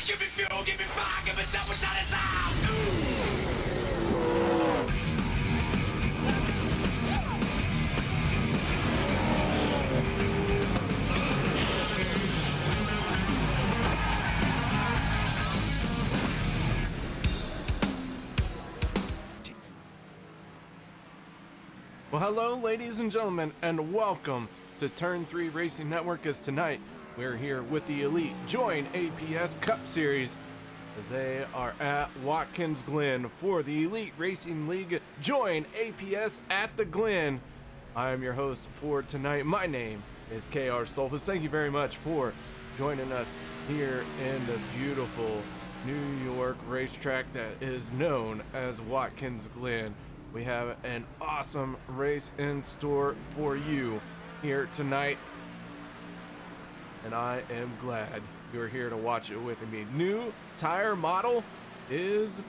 Give me fuel, give me fire, give me double shot it down. Well, hello, ladies and gentlemen, and welcome to Turn 3 Racing Network. As tonight we're here with the Elite JoinAPS Cup Series as they are at Watkins Glen for the Elite Racing League JoinAPS at the Glen. I am your host for tonight. My name is KR Stolfus. Thank you very much for joining us here in the beautiful New York racetrack that is known as Watkins Glen. We have an awesome race in store for you here tonight, and I am glad you're here to watch it with me. New tire model is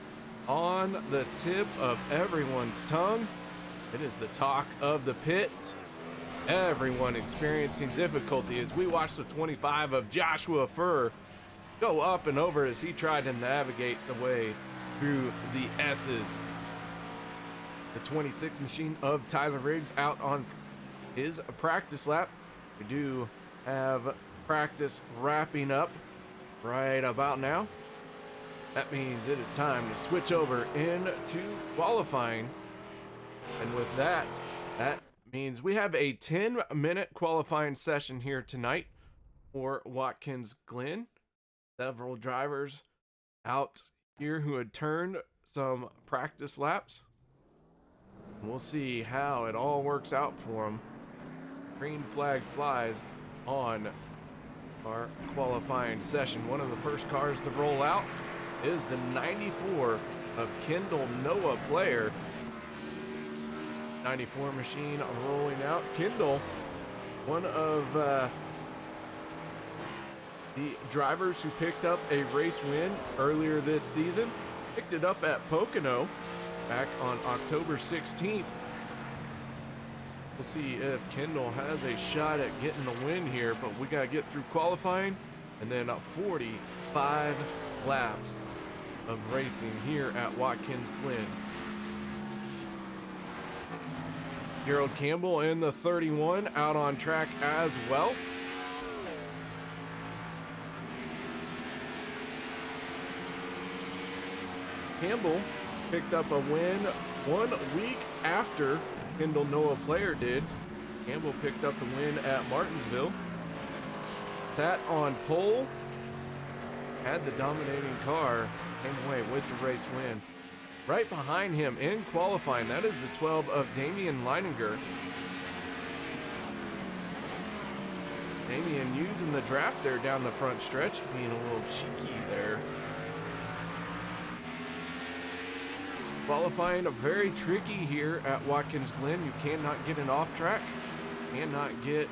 on the tip of everyone's tongue. It is the talk of the pits. Everyone experiencing difficulty as we watch the 25 of Joshua Furr go up and over as he tried to navigate the way through the S's. The 26 machine of Tyler Riggs out on his practice lap. We do have practice wrapping up right about now. That means it is time to switch over into qualifying. And with that means we have a 10-minute qualifying session here tonight for Watkins Glen. Several drivers out here who had turned some practice laps. We'll see how it all works out for them. Green flag flies on our qualifying session. One of the first cars to roll out is the 94 of Kendall Noah Player. 94 machine rolling out. Kendall, one of the drivers who picked up a race win earlier this season, picked it up at Pocono back on October 16th. We'll see if Kendall has a shot at getting the win here, but we got to get through qualifying and then 45 laps of racing here at Watkins Glen. Gerald Campbell in the 31 out on track as well. Campbell picked up a win 1 week after Kendall Noah Player did. Campbell picked up the win at Martinsville. Sat on pole, had the dominating car, came away with the race win. Right behind him in qualifying, that is the 12 of Damian Leininger. Damian using the draft there down the front stretch, being a little cheeky there. Qualifying very tricky here at Watkins Glen. You cannot get an off track, cannot get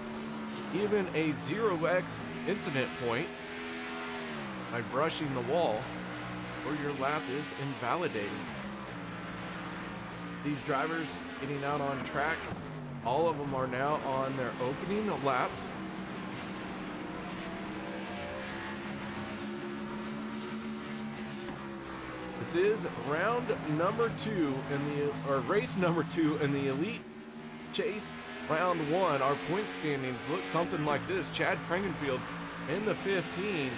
even a 0x incident point by brushing the wall, or your lap is invalidated. These drivers getting out on track, all of them are now on their opening laps. This is round number 2 race number 2 in the Elite Chase round 1. Our point standings look something like this. Chad Frankenfield in the 15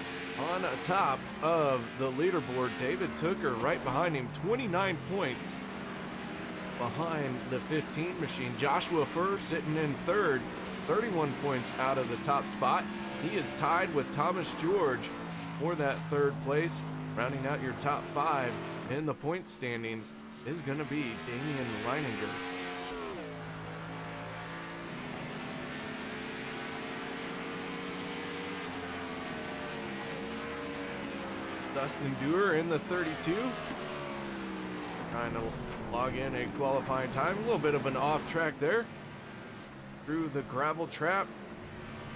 on top of the leaderboard. David Tooker right behind him, 29 points behind the 15 machine. Joshua Furr sitting in third, 31 points out of the top spot. He is tied with Thomas George for that third place. Rounding out your top 5 in the point standings is going to be Damian Leininger. Dustin Dewar in the 32. Trying to log in a qualifying time. A little bit of an off track there. Through the gravel trap.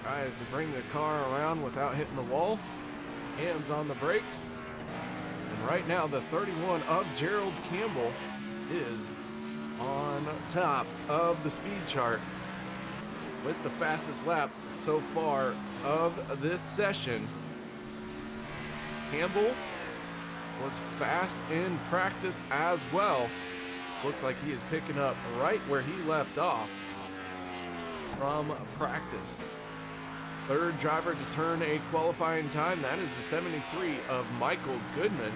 Tries to bring the car around without hitting the wall. Hands on the brakes. And right now the 31 of Gerald Campbell is on top of the speed chart with the fastest lap so far of this session. Campbell was fast in practice as well. Looks like he is picking up right where he left off from practice. Third driver to turn a qualifying time, that is the 73 of Michael Goodman.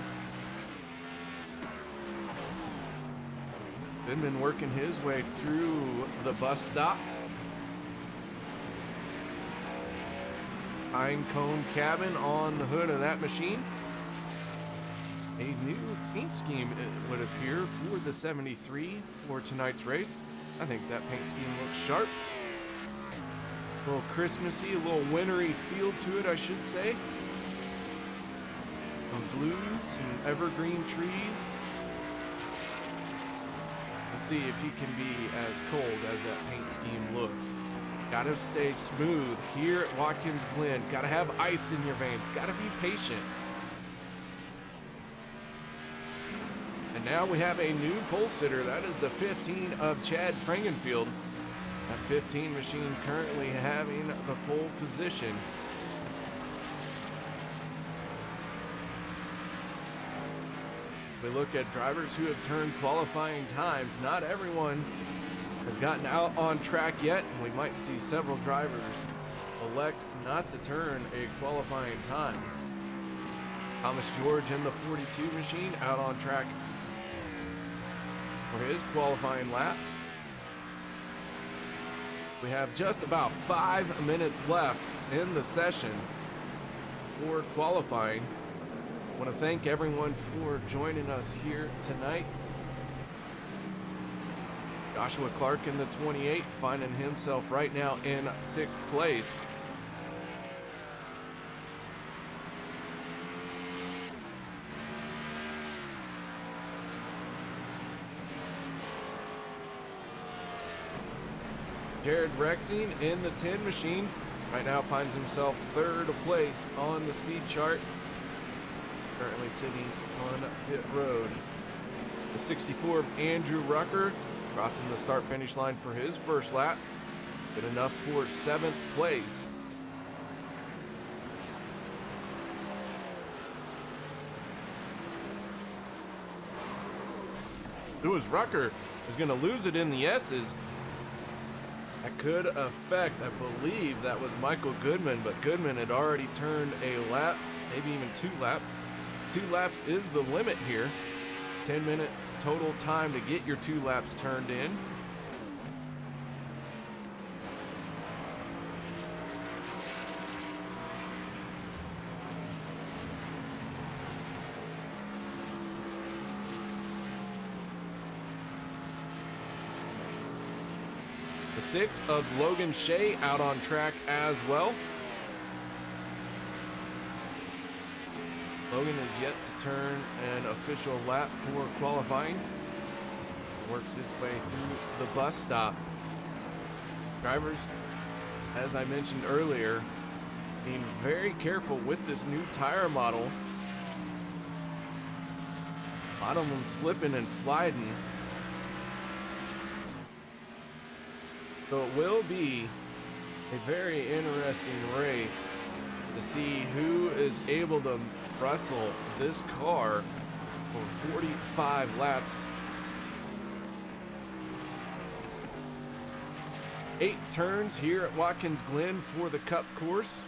Goodman working his way through the bus stop. Pine cone cabin on the hood of that machine. A new paint scheme, it would appear, for the 73 for tonight's race. I think that paint scheme looks sharp. A little Christmassy, a little wintry feel to it, I should say. Some blues, some evergreen trees. Let's see if he can be as cold as that paint scheme looks. Gotta stay smooth here at Watkins Glen. Gotta have ice in your veins. Gotta be patient. And now we have a new pole sitter. That is the 15 of Chad Frankenfield. That 15 machine currently having the pole position. We look at drivers who have turned qualifying times. Not everyone has gotten out on track yet, and we might see several drivers elect not to turn a qualifying time. Thomas George in the 42 machine out on track for his qualifying laps. We have just about 5 minutes left in the session for qualifying. I want to thank everyone for joining us here tonight. Joshua Clark in the 28, finding himself right now in 6th place. Jared Rexing in the 10 machine right now finds himself 3rd place on the speed chart. Currently sitting on pit road. The 64 of Andrew Rucker crossing the start-finish line for his first lap. Good enough for 7th place. Lewis Rucker is going to lose it in the S's. That could affect, I believe that was Michael Goodman, but Goodman had already turned a lap, maybe even 2 laps. 2 laps is the limit here. 10 minutes total time to get your 2 laps turned in. The 6 of Logan Shea out on track as well. Logan is yet to turn an official lap for qualifying. Works his way through the bus stop. Drivers, as I mentioned earlier, being very careful with this new tire model. A lot of them slipping and sliding. So it will be a very interesting race to see who is able to wrestle this car for 45 laps. 8 turns here at Watkins Glen for the Cup course.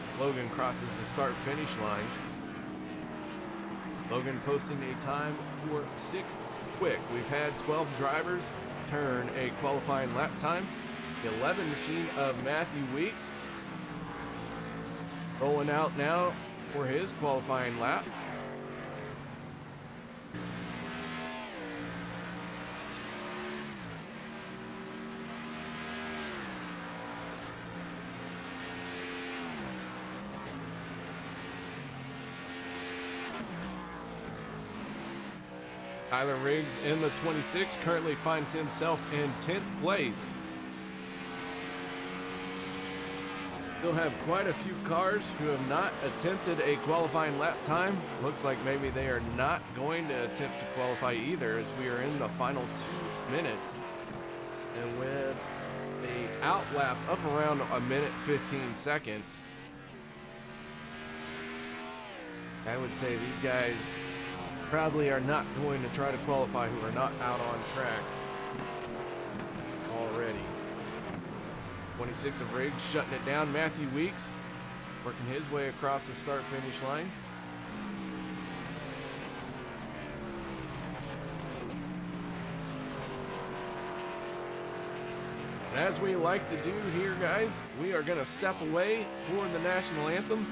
As Logan crosses the start-finish line. Logan posting a time for 6th quick. We've had 12 drivers turn a qualifying lap time. The 11 machine of Matthew Weeks rolling out now for his qualifying lap. Tyler Riggs in the 26 currently finds himself in 10th place. Still have quite a few cars who have not attempted a qualifying lap time. Looks like maybe they are not going to attempt to qualify either, as we are in the final 2 minutes. And with a out lap of around 1 minute 15 seconds, I would say these guys probably are not going to try to qualify who are not out on track already. 26 of Riggs shutting it down. Matthew Weeks working his way across the start-finish line. And as we like to do here, guys, we are going to step away for the national anthem.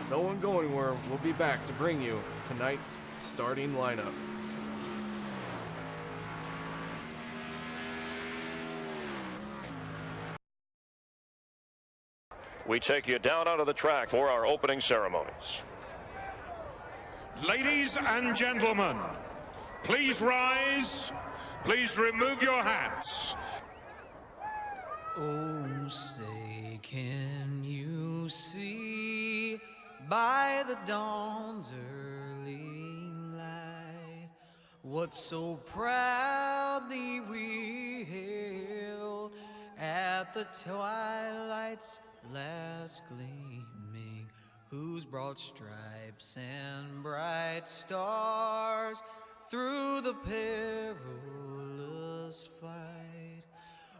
No one go anywhere. We'll be back to bring you tonight's starting lineup. We take you down onto the track for our opening ceremonies. Ladies and gentlemen, please rise. Please remove your hats. Oh, say, can you see by the dawn's early light what so proudly we hailed at the twilight's last gleaming, whose broad stripes and bright stars through the perilous fight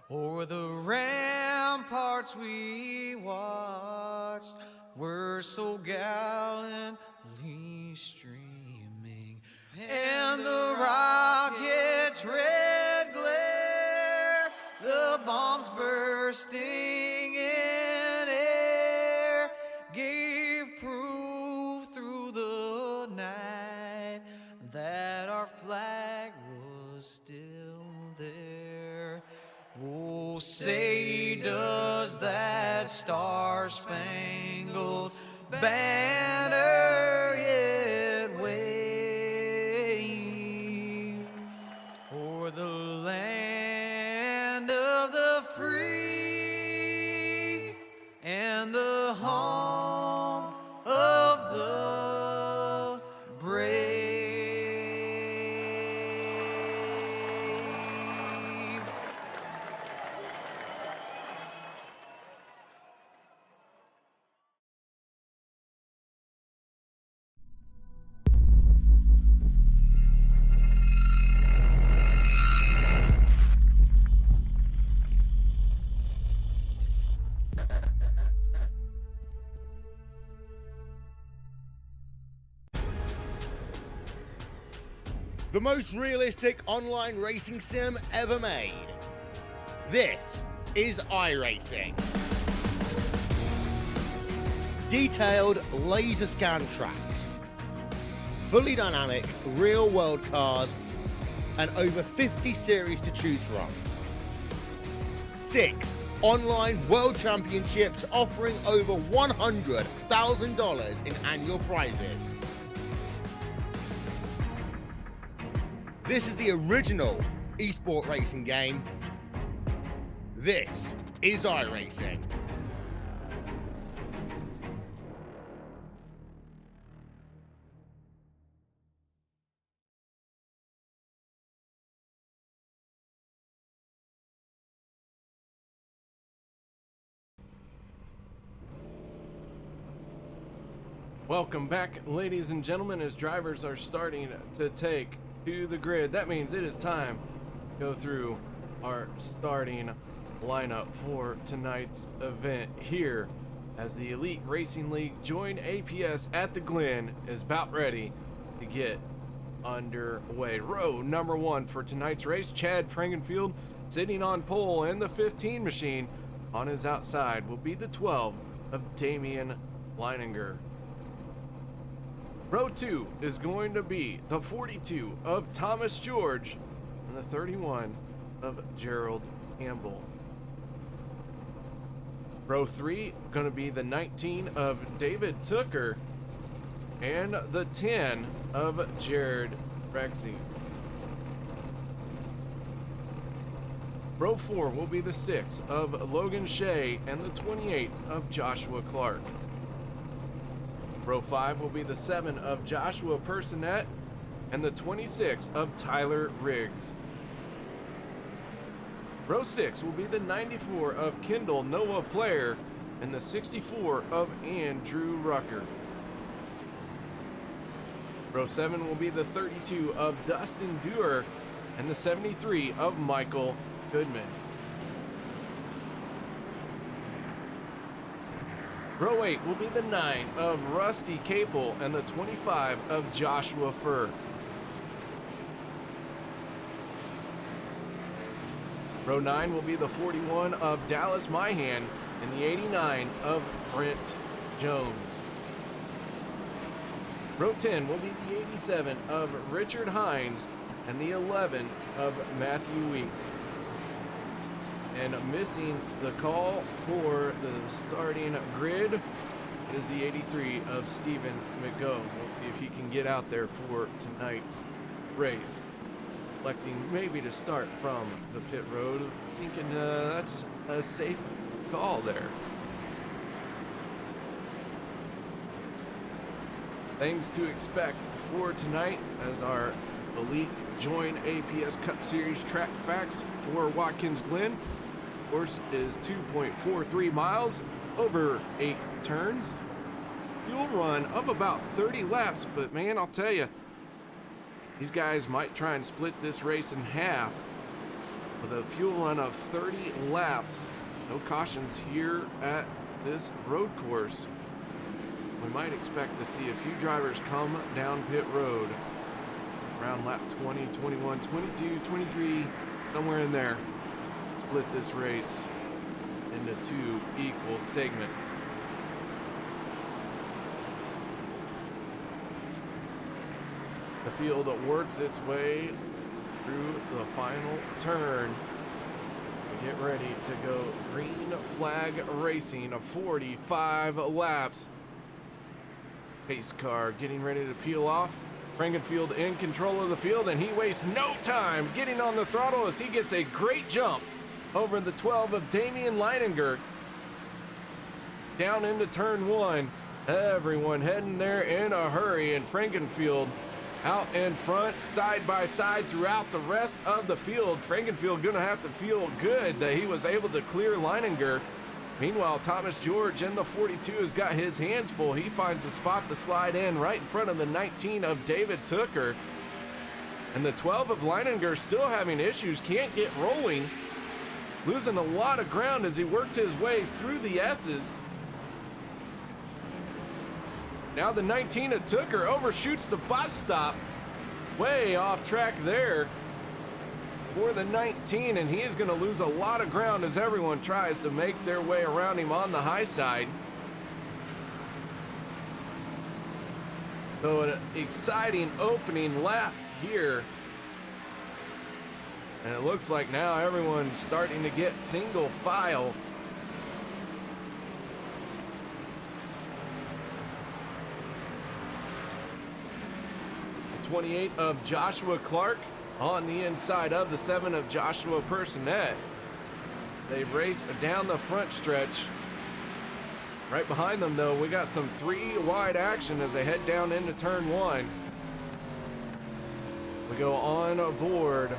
o'er the ramparts we watched were so gallantly streaming, and the rocket's red glare, the bombs bursting in air, gave proof through the night that our flag was still there. Oh, say, does that star-spangled banner yet wave o'er the land of the free and the home of the brave? The most realistic online racing sim ever made. This is iRacing. Detailed laser scan tracks, fully dynamic real world cars, and over 50 series to choose from. 6 online world championships offering over $100,000 in annual prizes. This is the original esport racing game. This is iRacing. Welcome back, ladies and gentlemen, as drivers are starting to take to the grid. That means it is time to go through our starting lineup for tonight's event here as the Elite Racing League JoinAPS at the Glen is about ready to get underway. Row number 1 for tonight's race, Chad Frankenfield sitting on pole, and the 15 machine on his outside will be the 12 of Damian Leininger. Row 2 is going to be the 42 of Thomas George and the 31 of Gerald Campbell. Row 3 going to be the 19 of David Tooker and the 10 of Jared Rexy. Row 4 will be the 6 of Logan Shea and the 28 of Joshua Clark. Row 5 will be the 7 of Joshua Personette and the 26 of Tyler Riggs. Row 6 will be the 94 of Kendall Noah Player and the 64 of Andrew Rucker. Row 7 will be the 32 of Dustin Dewar and the 73 of Michael Goodman. Row 8 will be the 9 of Rusty Capel and the 25 of Joshua Furr. Row 9 will be the 41 of Dallas Myhan and the 89 of Brent Jones. Row 10 will be the 87 of Richard Hines and the 11 of Matthew Weeks. And missing the call for the starting grid is the 83 of Stephen McGough. We'll see if he can get out there for tonight's race. Electing maybe to start from the pit road, thinking that's a safe call there. Things to expect for tonight as our elite JoinAPS Cup Series track facts for Watkins Glen. Course is 2.43 miles over 8 turns. Fuel run of about 30 laps, but man, I'll tell you, these guys might try and split this race in half with a fuel run of 30 laps. No cautions here at this road course. We might expect to see a few drivers come down pit road around lap 20, 21, 22, 23, somewhere in there. Split this race into 2 equal segments. The field works its way through the final turn. Get ready to go green flag racing of 45 laps. Pace car getting ready to peel off. Frankenfield in control of the field, and he wastes no time getting on the throttle as he gets a great jump over the 12 of Damian Leininger. Down into turn 1. Everyone heading there in a hurry, and Frankenfield out in front, side by side throughout the rest of the field. Frankenfield gonna have to feel good that he was able to clear Leininger. Meanwhile, Thomas George in the 42 has got his hands full. He finds a spot to slide in right in front of the 19 of David Tooker. And the 12 of Leininger still having issues, can't get rolling. Losing a lot of ground as he worked his way through the S's. Now the 19 of Tooker overshoots the bus stop. Way off track there for the 19, and he is going to lose a lot of ground as everyone tries to make their way around him on the high side. So an exciting opening lap here. And it looks like now everyone's starting to get single file. The 28 of Joshua Clark on the inside of the 7 of Joshua Personette. They race down the front stretch. Right behind them, though, we got some 3 wide action as they head down into turn 1. We go on board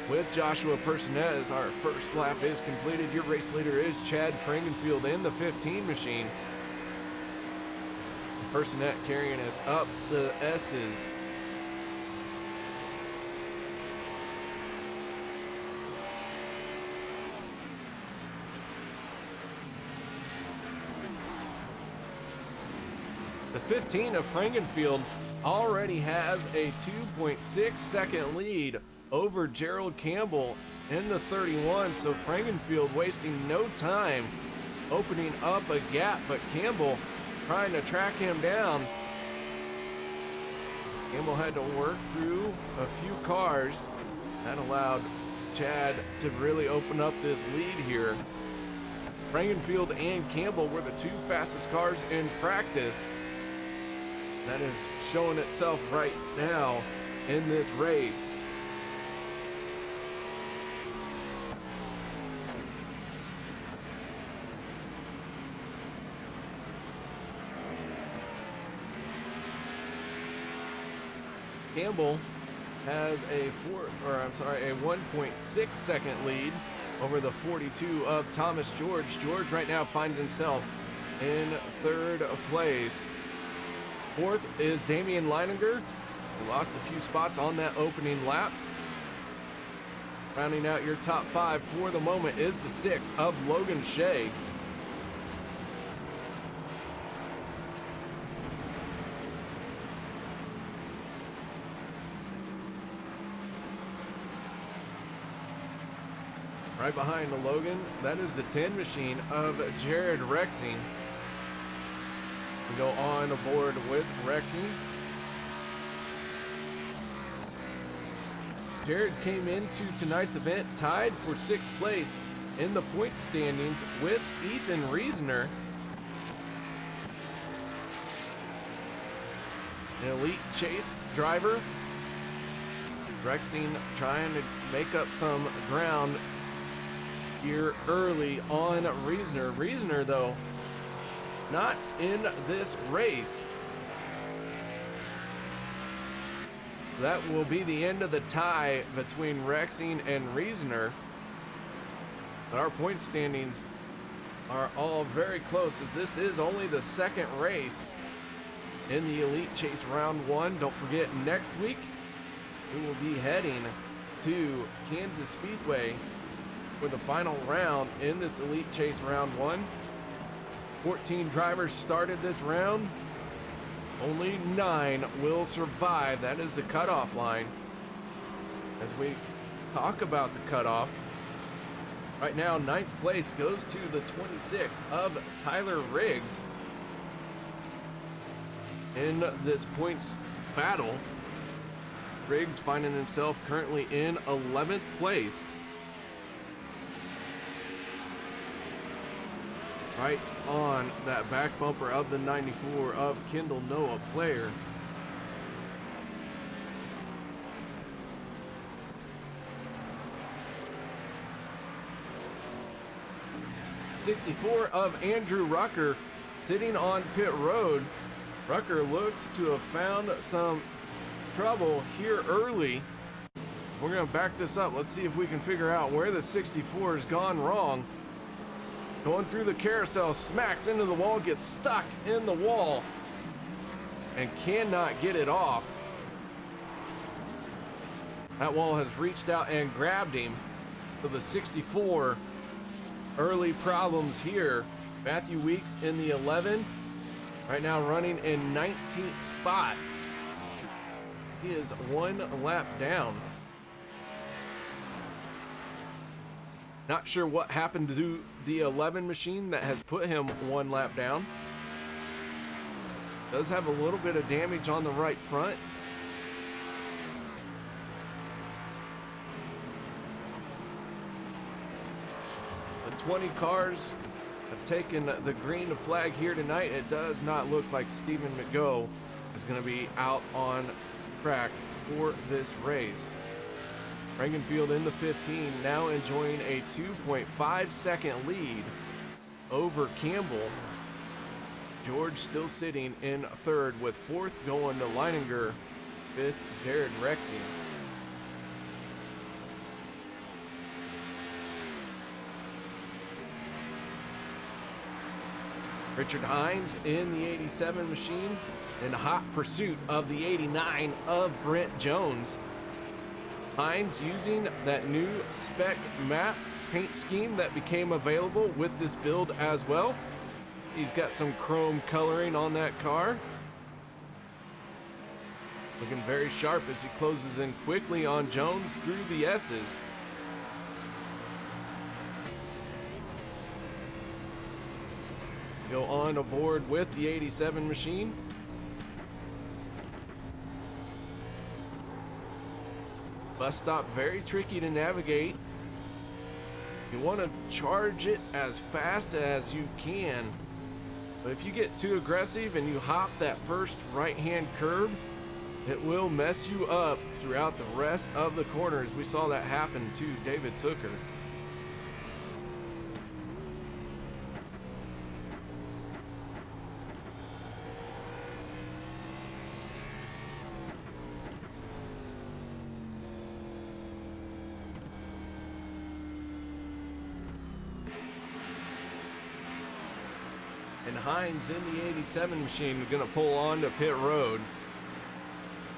with Joshua Personette as our first lap is completed. Your race leader is Chad Frankenfield in the 15 machine. Personette carrying us up the S's. The 15 of Frankenfield already has a 2.6 second lead over Gerald Campbell in the 31, so Frankenfield wasting no time opening up a gap, but Campbell trying to track him down. Campbell had to work through a few cars. That allowed Chad to really open up this lead here. Frankenfield and Campbell were the 2 fastest cars in practice. That is showing itself right now in this race. Campbell has a 1.6 second lead over the 42 of Thomas George. George right now finds himself in 3rd place. Fourth is Damian Leininger, who lost a few spots on that opening lap. Rounding out your top 5 for the moment is the 6 of Logan Shea. Right behind the Logan, that is the 10 machine of Jared Rexing. We go on aboard with Rexing. Jared came into tonight's event tied for 6th place in the points standings with Ethan Reasoner. An elite chase driver. Rexing trying to make up some ground here early on Reasoner. Reasoner, though, not in this race. That will be the end of the tie between Rexing and Reasoner. But our point standings are all very close, as this is only the 2nd race in the Elite Chase Round 1. Don't forget, next week we will be heading to Kansas Speedway for the final round in this Elite Chase Round 1. 14 drivers started this round. Only 9 will survive. That is the cutoff line. As we talk about the cutoff, right now 9th place goes to the 26 of Tyler Riggs in this points battle. Riggs finding himself currently in 11th place. Right on that back bumper of the 94 of Kendall Noah Player. '64 of Andrew Rucker sitting on pit road. Rucker looks to have found some trouble here early. We're going to back this up. Let's see if we can figure out where the 64 has gone wrong. Going through the carousel, smacks into the wall, gets stuck in the wall, and cannot get it off. That wall has reached out and grabbed him. So the 64, early problems here. Matthew Weeks in the 11, right now running in 19th spot. He is 1 lap down. Not sure what happened to the 11 machine that has put him 1 lap down. Does have a little bit of damage on the right front. The 20 cars have taken the green flag here tonight. It does not look like Stephen McGough is going to be out on track for this race. Rangenfield in the 15, now enjoying a 2.5 second lead over Campbell. George still sitting in 3rd, with 4th going to Leininger, 5th Jared Rexing. Richard Hines in the 87 machine, in hot pursuit of the 89 of Brent Jones. Hines using that new spec map paint scheme that became available with this build as well. He's got some chrome coloring on that car. Looking very sharp as he closes in quickly on Jones through the S's. Go on aboard with the 87 machine. Bus stop very tricky to navigate. You want to charge it as fast as you can, but if you get too aggressive and you hop that first right-hand curb, it will mess you up throughout the rest of the corners. We saw that happen to David Tooker. and Hines in the 87 machine going to pull on to pit road.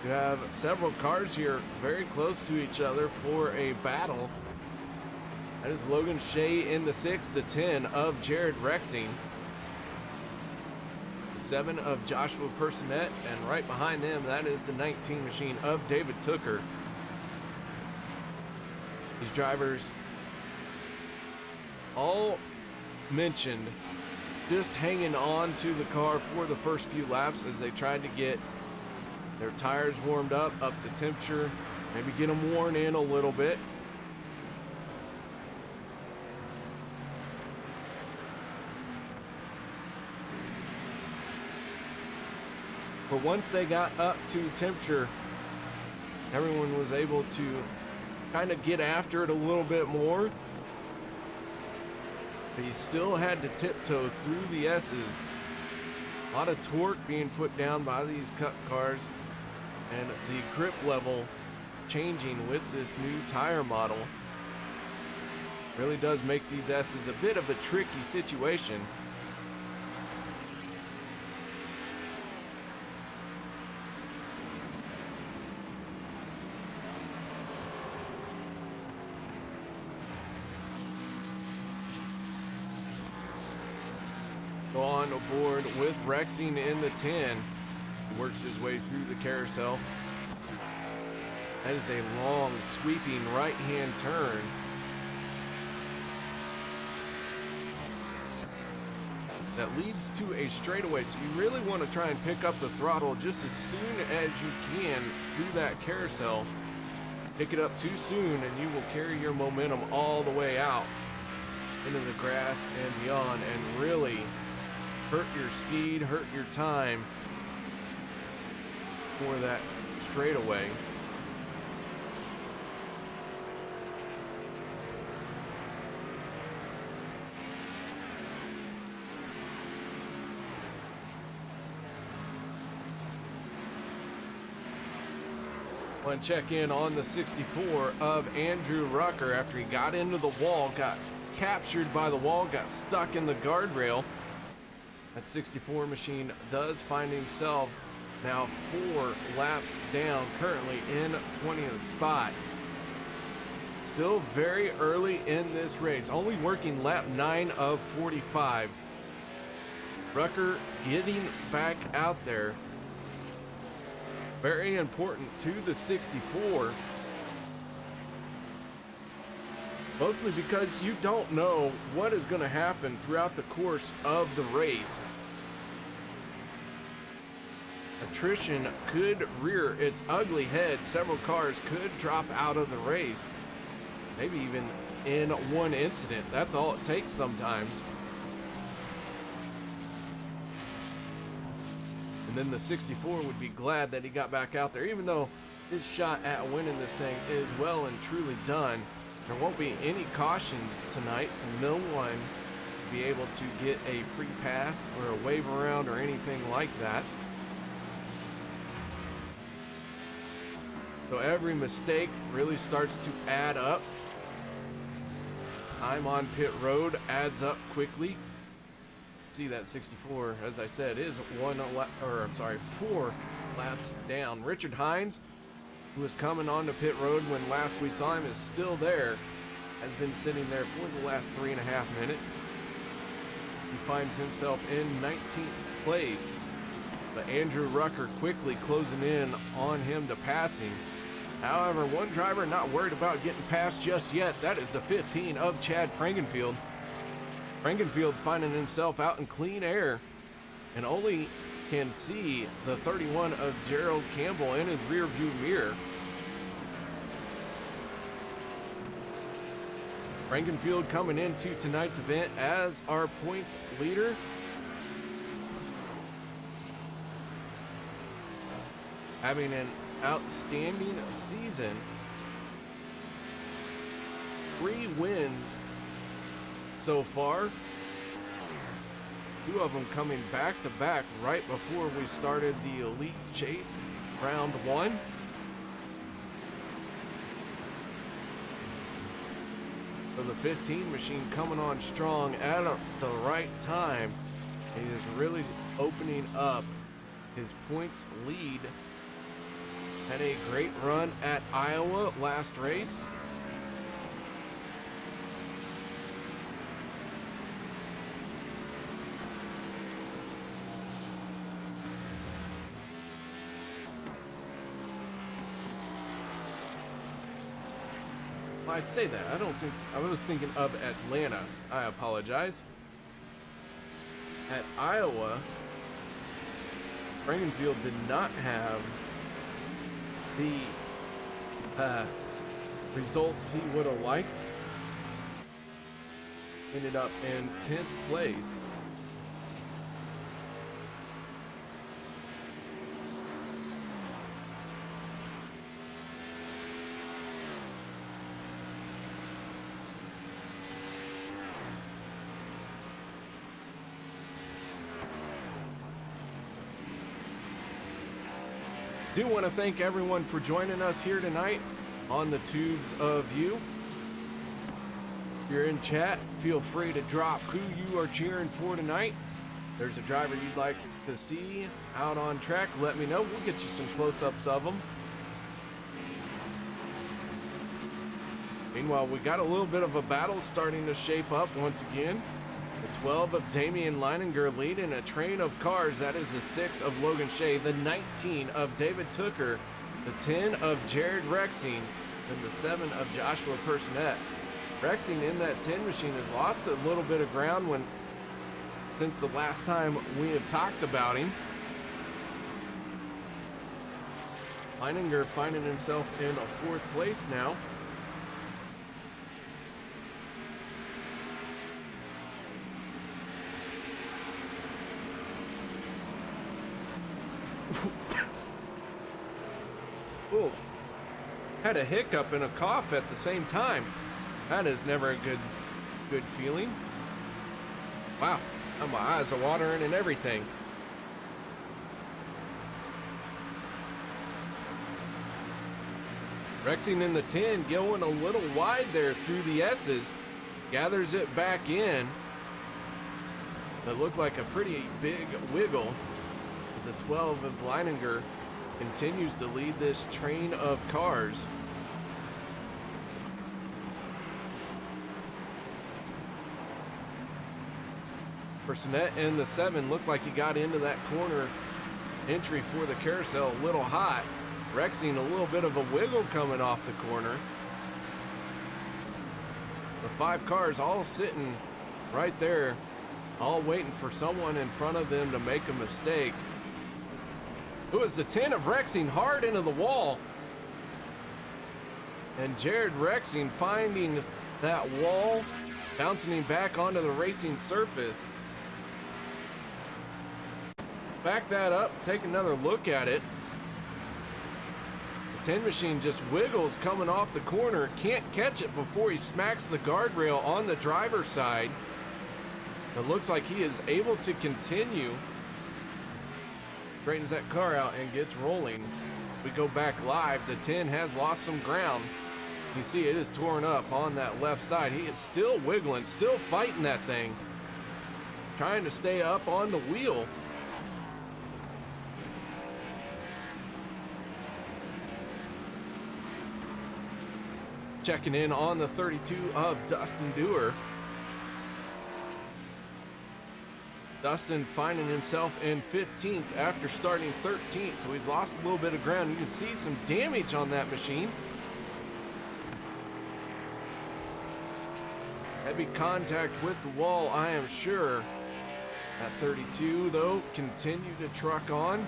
You have several cars here very close to each other for a battle. That is Logan Shea in the 6, the 10 of Jared Rexing, the 7 of Joshua Personette, and right behind them, that is the 19 machine of David Tooker. These drivers all mentioned just hanging on to the car for the first few laps as they tried to get their tires warmed up to temperature, maybe get them worn in a little bit. But once they got up to temperature, everyone was able to kind of get after it a little bit more. But you still had to tiptoe through the S's. A lot of torque being put down by these Cup cars, and the grip level changing with this new tire model really does make these S's a bit of a tricky situation. On aboard with Rexing in the 10. He works his way through the carousel. That is a long, sweeping right-hand turn. That leads to a straightaway, so you really want to try and pick up the throttle just as soon as you can through that carousel. Pick it up too soon and you will carry your momentum all the way out into the grass and beyond, and really hurt your speed, hurt your time for that straightaway. Want to check in on the 64 of Andrew Rucker after he got into the wall, got captured by the wall, got stuck in the guardrail. That 64 machine does find himself now 4 laps down, currently in 20th spot. Still very early in this race, only working lap 9 of 45. Rucker getting back out there. Very important to the 64. Mostly because you don't know what is going to happen throughout the course of the race. Attrition could rear its ugly head. Several cars could drop out of the race. Maybe even in one incident. That's all it takes sometimes. And then the 64 would be glad that he got back out there, even though his shot at winning this thing is well and truly done. There won't be any cautions tonight, so no one will be able to get a free pass or a wave around or anything like that. So every mistake really starts to add up. Time on pit road adds up quickly. See that 64, as I said, is 4 laps down. Richard Hines, who was coming onto pit road when last we saw him, is still there. Has been sitting there for the last 3.5 minutes. He finds himself in 19th place. But Andrew Rucker quickly closing in on him to pass him. However, one driver not worried about getting past just yet. That is the 15 of Chad Frankenfield. Frankenfield finding himself out in clean air and only can see the 31 of Gerald Campbell in his rear view mirror. Frankenfield coming into tonight's event as our points leader. Having an outstanding season. 3 wins so far. 2 of them coming back to back right before we started the Elite Chase round 1. So the 15 machine coming on strong at the right time. He is really opening up his points lead. Had a great run at Iowa last race. I say that. I was thinking of Atlanta. I apologize. At Iowa, Frankenfield did not have the results he would have liked. Ended up in 10th place. Do want to thank everyone for joining us here tonight on the Tubes of You. If you're in chat, feel free to drop who you are cheering for tonight. There's a driver you'd like to see out on track, let me know. We'll get you some close-ups of them. Meanwhile, we got a little bit of a battle starting to shape up once again. The 12 of Damian Leininger leading a train of cars. That is the 6 of Logan Shea, the 19 of David Tooker, the 10 of Jared Rexing, and the 7 of Joshua Personette. Rexing in that 10 machine has lost a little bit of ground since the last time we have talked about him. Leininger finding himself in a 4th place now. Oh, had a hiccup and a cough at the same time. That is never a good feeling. Wow, now my eyes are watering and everything. Rexing in the 10, going a little wide there through the S's. Gathers it back in. It looked like a pretty big wiggle as the 12 of Leininger continues to lead this train of cars. Personette in the 7 looked like he got into that corner entry for the carousel a little hot. Rexing a little bit of a wiggle coming off the corner. The 5 cars all sitting right there, all waiting for someone in front of them to make a mistake. It was the 10 of Rexing hard into the wall. And Jared Rexing finding that wall, bouncing him back onto the racing surface. Back that up, take another look at it. The 10 machine just wiggles coming off the corner, can't catch it before he smacks the guardrail on the driver's side. It looks like he is able to continue. Straightens that car out and gets rolling. We go back live. The 10 has lost some ground. You see it is torn up on that left side. He is still wiggling, still fighting that thing. Trying to stay up on the wheel. Checking in on the 32 of Dustin Dewar. Dustin finding himself in 15th after starting 13th, so he's lost a little bit of ground. You can see some damage on that machine. Heavy contact with the wall, I am sure. At 32, though, continue to truck on.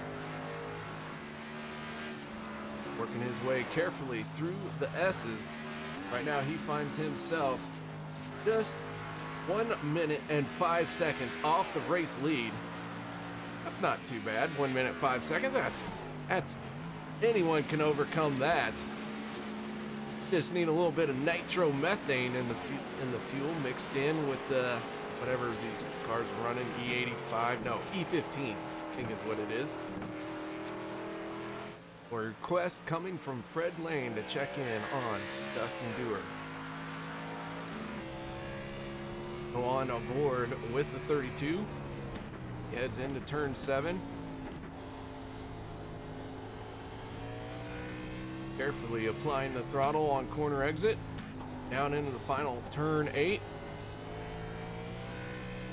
Working his way carefully through the S's. Right now, he finds himself just 1 minute and 5 seconds off the race lead. That's not too bad. 1 minute, 5 seconds. That's anyone can overcome that. Just need a little bit of nitromethane in the fuel mixed in with the whatever these cars are running. E85, no, E15, I think is what it is. A request coming from Fred Lane to check in on Dustin Dewar. Go on aboard with the 32. He heads into turn 7. Carefully applying the throttle on corner exit. Down into the final turn 8.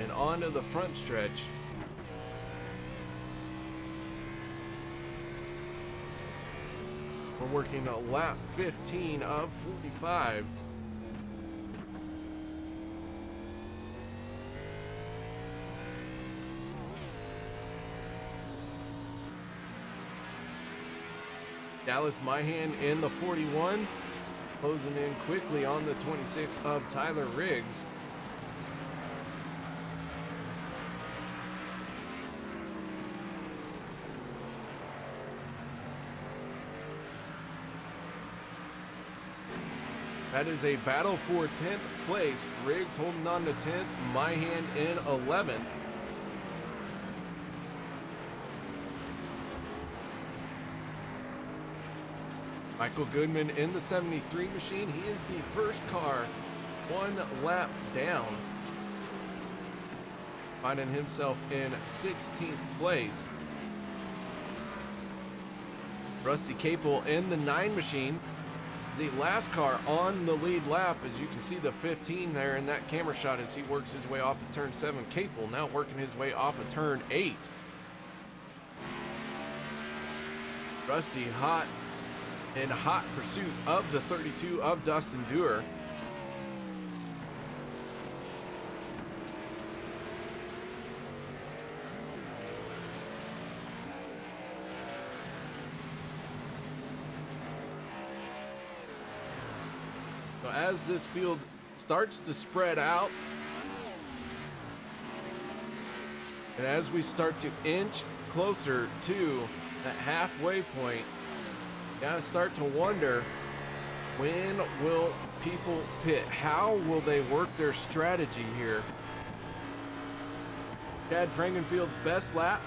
And onto the front stretch. We're working a lap 15 of 45. Dallas Myhan in the 41, closing in quickly on the 26 of Tyler Riggs. That is a battle for 10th place. Riggs holding on to 10th, Myhan in 11th. Michael Goodman in the 73 machine. He is the first car 1 lap down, finding himself in 16th place. Rusty Capel in the 9 machine. The last car on the lead lap, as you can see the 15 there in that camera shot as he works his way off of turn 7. Capel now working his way off of turn 8. Rusty in hot pursuit of the 32 of Dustin Dewar. So as this field starts to spread out, and as we start to inch closer to that halfway point, you gotta start to wonder, when will people pit? How will they work their strategy here? Chad Frankenfield's best lap,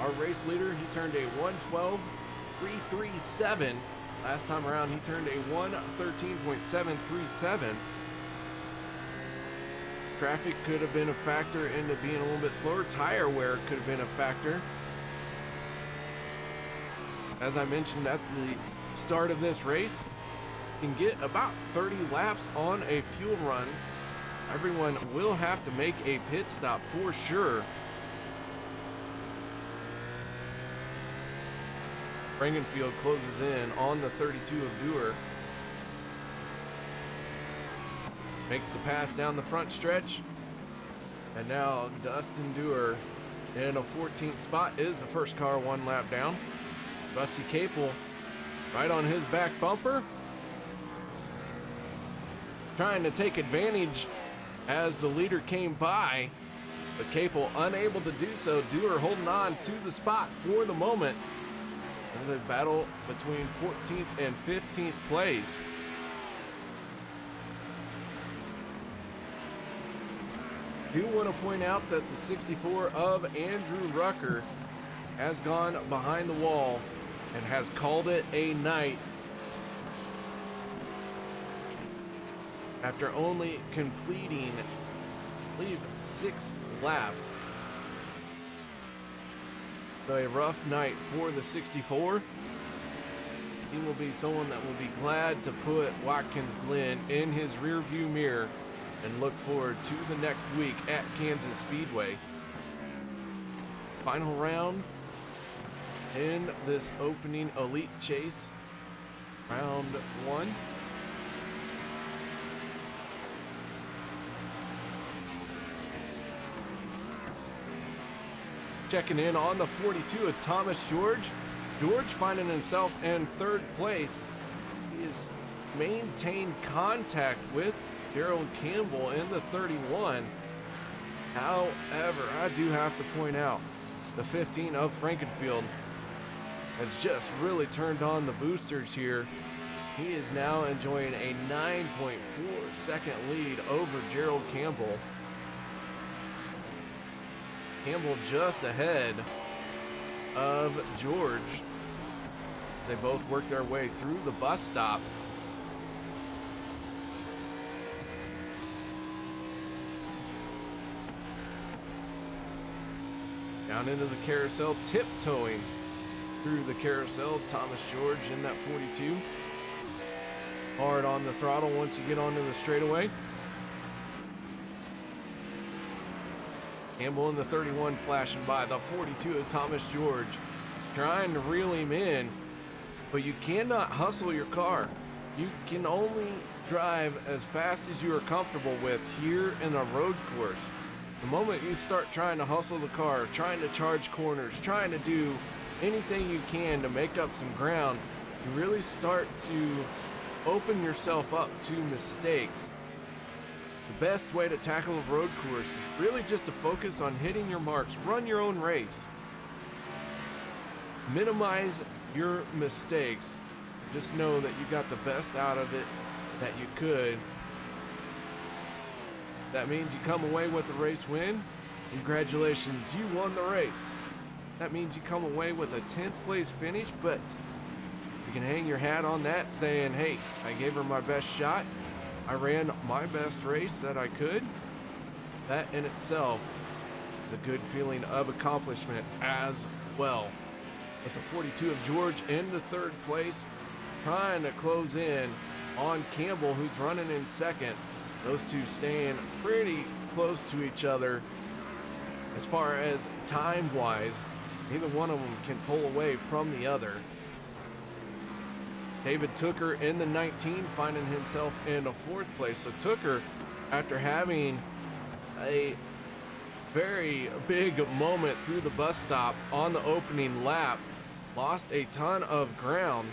our race leader, he turned a 1:12.337. Last time around, he turned a 1:13.737. Traffic could have been a factor into being a little bit slower. Tire wear could have been a factor. As I mentioned at the start of this race, you can get about 30 laps on a fuel run. Everyone will have to make a pit stop for sure. Frankenfield closes in on the 32 of Dewar. Makes the pass down the front stretch. And now Dustin Dewar in a 14th spot is the first car 1 lap down. Rusty Capel right on his back bumper, trying to take advantage as the leader came by, but Capel unable to do so. Dewar holding on to the spot for the moment. There's a battle between 14th and 15th place. I do want to point out that the 64 of Andrew Rucker has gone behind the wall and has called it a night after only completing, I believe, 6 laps. So a rough night for the 64. He will be someone that will be glad to put Watkins Glen in his rearview mirror and look forward to the next week at Kansas Speedway. Final round in this opening elite chase, round 1. Checking in on the 42 of Thomas George. George finding himself in 3rd place. He has maintained contact with Gerald Campbell in the 31. However, I do have to point out the 15 of Frankenfield has just really turned on the boosters here. He is now enjoying a 9.4 second lead over Gerald Campbell. Campbell just ahead of George as they both work their way through the bus stop. Down into the carousel, tiptoeing through the carousel, Thomas George in that 42. Hard on the throttle once you get onto the straightaway. Campbell in the 31 flashing by, the 42 of Thomas George trying to reel him in, but you cannot hustle your car. You can only drive as fast as you are comfortable with here in a road course. The moment you start trying to hustle the car, trying to charge corners, trying to do anything you can to make up some ground, you really start to open yourself up to mistakes. The best way to tackle a road course is really just to focus on hitting your marks, run your own race. Minimize your mistakes. Just know that you got the best out of it that you could. That means you come away with the race win. Congratulations, you won the race. That means you come away with a 10th place finish, but you can hang your hat on that saying, hey, I gave her my best shot. I ran my best race that I could. That in itself is a good feeling of accomplishment as well. With the 42 of George into third place, trying to close in on Campbell, who's running in second. Those two staying pretty close to each other as far as time-wise. Neither one of them can pull away from the other. David Tooker in the 19, finding himself in a fourth place. So Tooker, after having a very big moment through the bus stop on the opening lap, lost a ton of ground.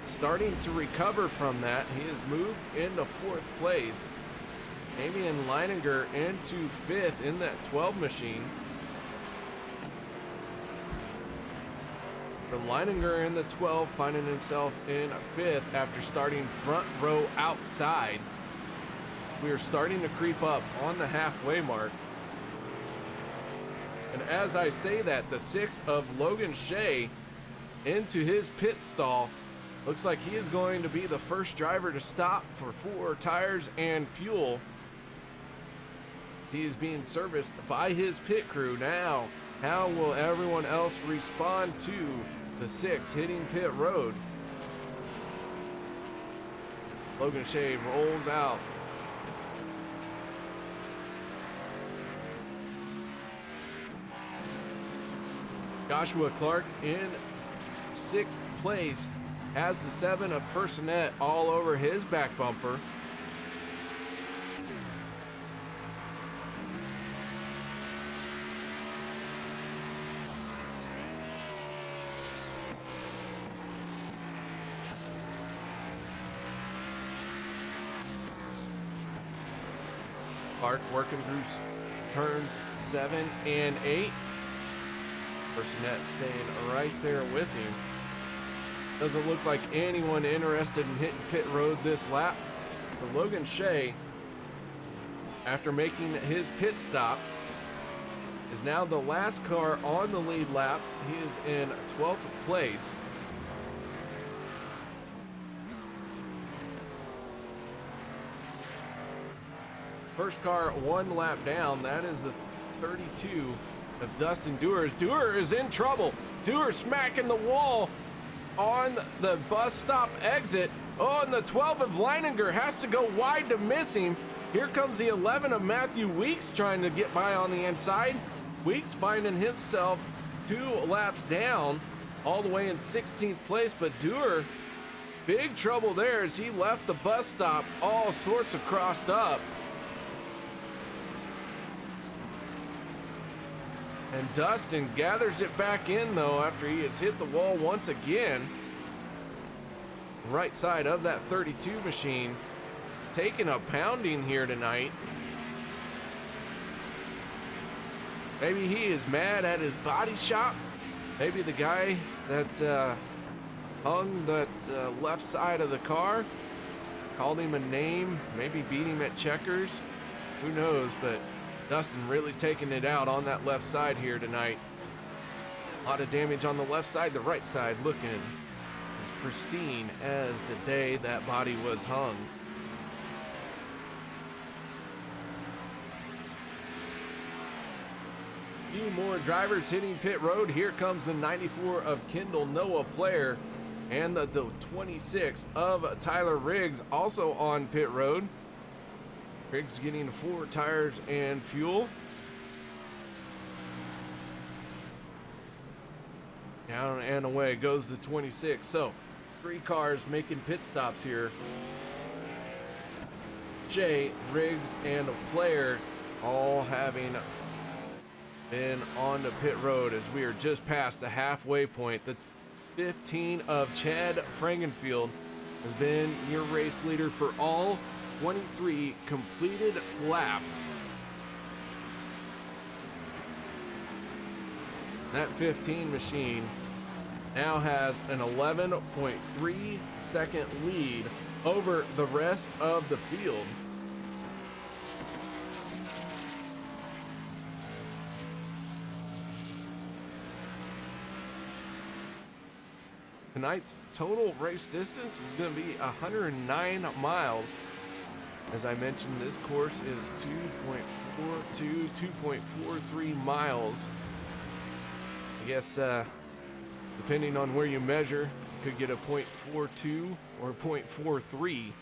Starting to recover from that, he has moved into fourth place. Damian Leininger into fifth in that 12 machine. For Leininger in the 12, finding himself in fifth after starting front row outside. We are starting to creep up on the halfway mark. And as I say that, the 6 of Logan Shea into his pit stall. Looks like he is going to be the first driver to stop for 4 tires and fuel. He is being serviced by his pit crew. Now, how will everyone else respond to the 6 hitting pit road? Logan Shea rolls out. Joshua Clark in 6th place. Has the 7 of Personette all over his back bumper. Clark working through turns 7 and 8. Personette staying right there with him. Doesn't look like anyone interested in hitting pit road this lap. For Logan Shea, after making his pit stop, is now the last car on the lead lap. He is in 12th place. First car 1 lap down. That is the 32 of Dustin Dewar. Dewar is in trouble. Dewar smacking the wall on the bus stop exit. Oh, and the 12 of Leininger has to go wide to miss him. Here comes the 11 of Matthew Weeks trying to get by on the inside. Weeks finding himself 2 laps down, all the way in 16th place, but Dewar, big trouble there as he left the bus stop all sorts of crossed up. And Dustin gathers it back in though after he has hit the wall once again. Right side of that 32 machine, taking a pounding here tonight. Maybe he is mad at his body shop. Maybe the guy that hung that left side of the car called him a name, maybe beat him at checkers. Who knows, but Dustin really taking it out on that left side here tonight. A lot of damage on the left side, the right side looking as pristine as the day that body was hung. few more drivers hitting pit road. Here comes the 94 of Kendall Noah Player and the 26 of Tyler Riggs also on pit road. Riggs getting 4 tires and fuel. Down and away goes the 26. So 3 cars making pit stops here. Jay, Riggs, and Player all having been on the pit road as we are just past the halfway point. The 15 of Chad Frankenfield has been your race leader for all 23 completed laps. That 15 machine now has an 11.3 second lead over the rest of the field. Tonight's total race distance is going to be 109 miles. As I mentioned, this course is 2.43 miles. I guess depending on where you measure, you could get a 0.42 or 0.43.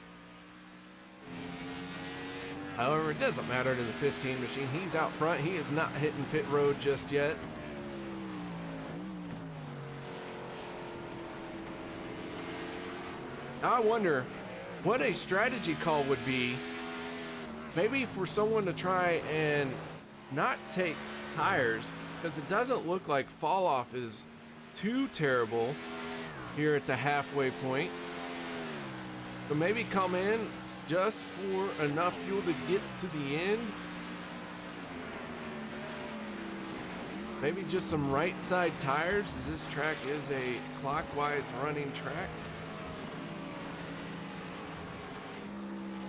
However, it doesn't matter to the 15 machine. He's out front. He is not hitting pit road just yet. I wonder what a strategy call would be, maybe for someone to try and not take tires, because it doesn't look like fall off is too terrible here at the halfway point. But maybe come in just for enough fuel to get to the end. Maybe just some right side tires, as this track is a clockwise running track.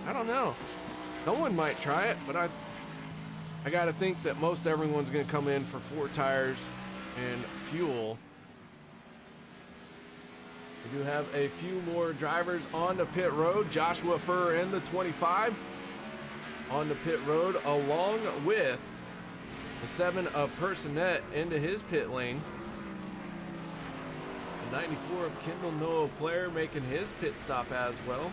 I don't know. Someone might try it, but I gotta think that most everyone's gonna come in for 4 tires and fuel. We do have a few more drivers on the pit road. Joshua Furr in the 25 on the pit road, along with the 7 of Personette into his pit lane. The 94 of Kendall Noah Player making his pit stop as well.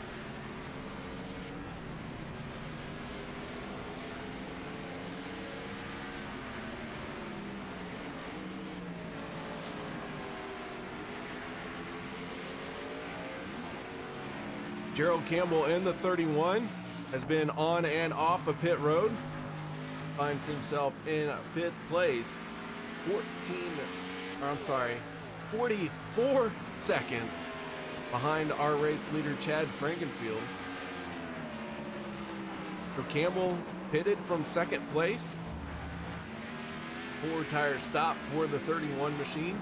Gerald Campbell in the 31 has been on and off of pit road. Finds himself in 5th place. 44 seconds behind our race leader, Chad Frankenfield. So Campbell pitted from 2nd place. 4 tire stop for the 31 machine.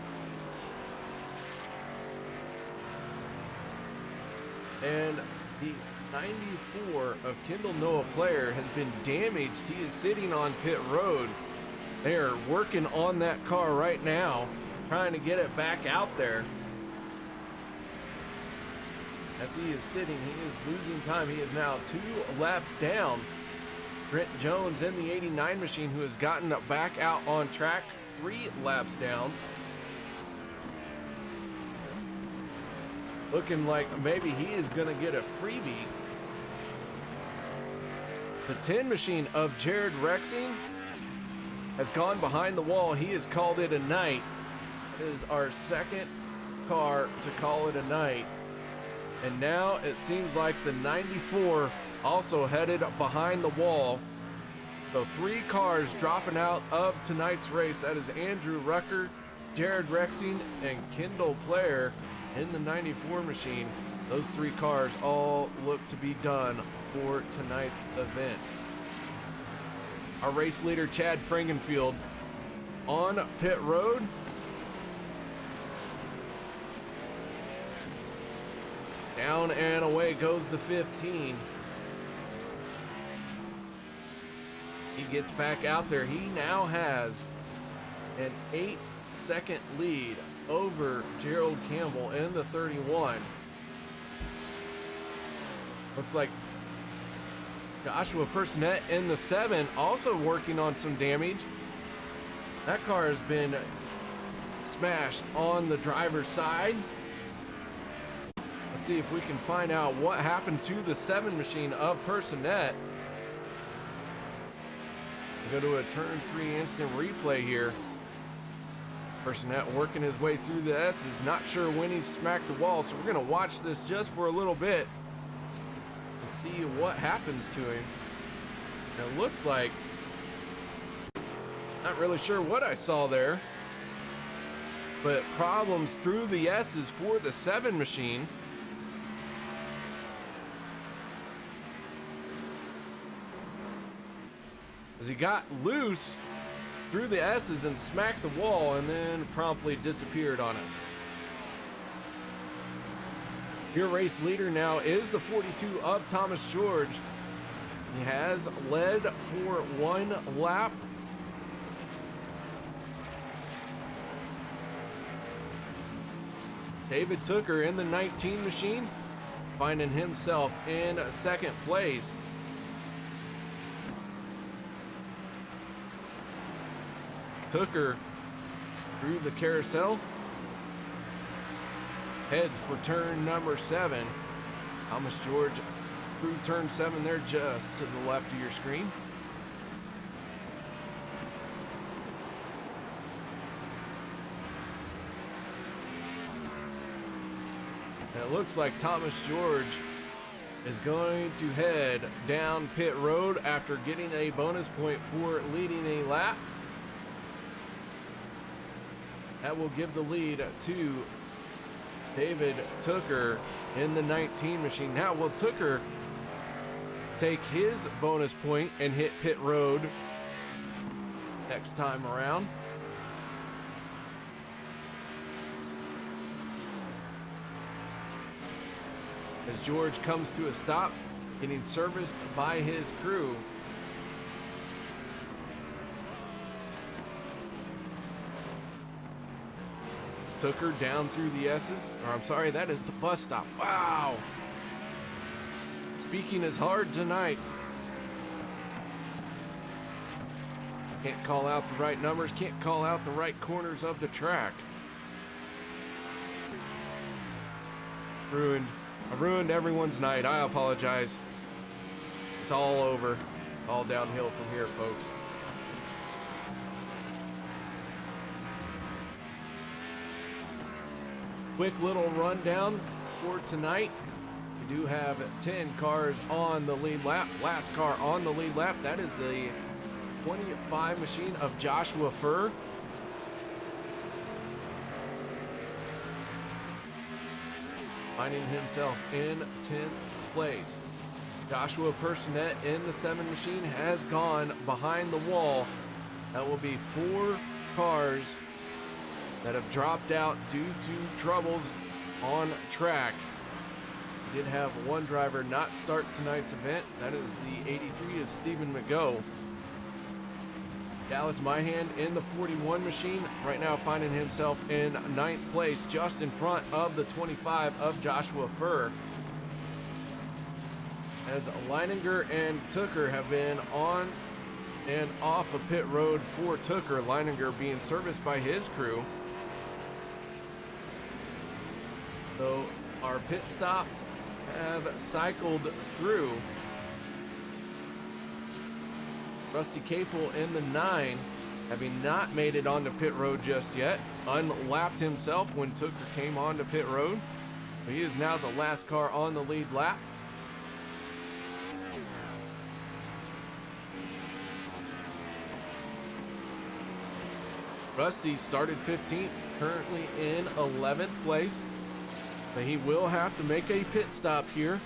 And the 94 of Kendall Noah Player has been damaged. He is sitting on pit road. They are working on that car right now, trying to get it back out there. As he is sitting, he is losing time. He is now 2 laps down. Brent Jones in the 89 machine, who has gotten back out on track, 3 laps down. Looking like maybe he is going to get a freebie. The 10 machine of Jared Rexing has gone behind the wall. He has called it a night. It is our 2nd car to call it a night. And now it seems like the 94 also headed behind the wall. So 3 cars dropping out of tonight's race. That is Andrew Rucker, Jared Rexing, and Kendall Player in the 94 machine. Those 3 cars all look to be done for tonight's event. Our race leader, Chad Frankenfield, on pit road. Down and away goes the 15. He gets back out there. He now has an 8-second lead over Gerald Campbell in the 31. Looks like Joshua Personette in the 7 also working on some damage. That car has been smashed on the driver's side. Let's see if we can find out what happened to the 7 machine of Personette. We go to a turn 3 instant replay here. Personette working his way through the S's, not sure when he smacked the wall, so we're gonna watch this just for a little bit and see what happens to him. It looks like, not really sure what I saw there, but problems through the S's for the 7 machine. As he got loose through the S's and smacked the wall and then promptly disappeared on us. Your race leader now is the 42 of Thomas George. He has led for 1 lap. David Tooker in the 19 machine, finding himself in 2nd place. Tooker through the carousel, heads for turn number 7. Thomas George through turn 7 there, just to the left of your screen. And it looks like Thomas George is going to head down pit road after getting a bonus point for leading a lap. That will give the lead to David Tooker in the 19 machine. Now will Tooker take his bonus point and hit pit road next time around? As George comes to a stop, getting serviced by his crew. Tooker down through the S's, or I'm sorry, that is the bus stop. Wow! Speaking is hard tonight. Can't call out the right numbers, can't call out the right corners of the track. I ruined everyone's night. I apologize. It's all over. All downhill from here, folks. Quick little rundown for tonight. We do have 10 cars on the lead lap. Last car on the lead lap, that is the 25 machine of Joshua Furr. Finding himself in 10th place. Joshua Personette in the 7 machine has gone behind the wall. That will be 4 cars that have dropped out due to troubles on track. We did have one driver not start tonight's event. That is the 83 of Stephen McGough. Dallas Myhan in the 41 machine, right now finding himself in 9th place, just in front of the 25 of Joshua Furr. As Leininger and Tooker have been on and off of pit road for Tooker, Leininger being serviced by his crew. So our pit stops have cycled through. Rusty Capel in the 9, having not made it onto pit road just yet, unlapped himself when Tooker came onto pit road. He is now the last car on the lead lap. Rusty started 15th, currently in 11th place. But he will have to make a pit stop here.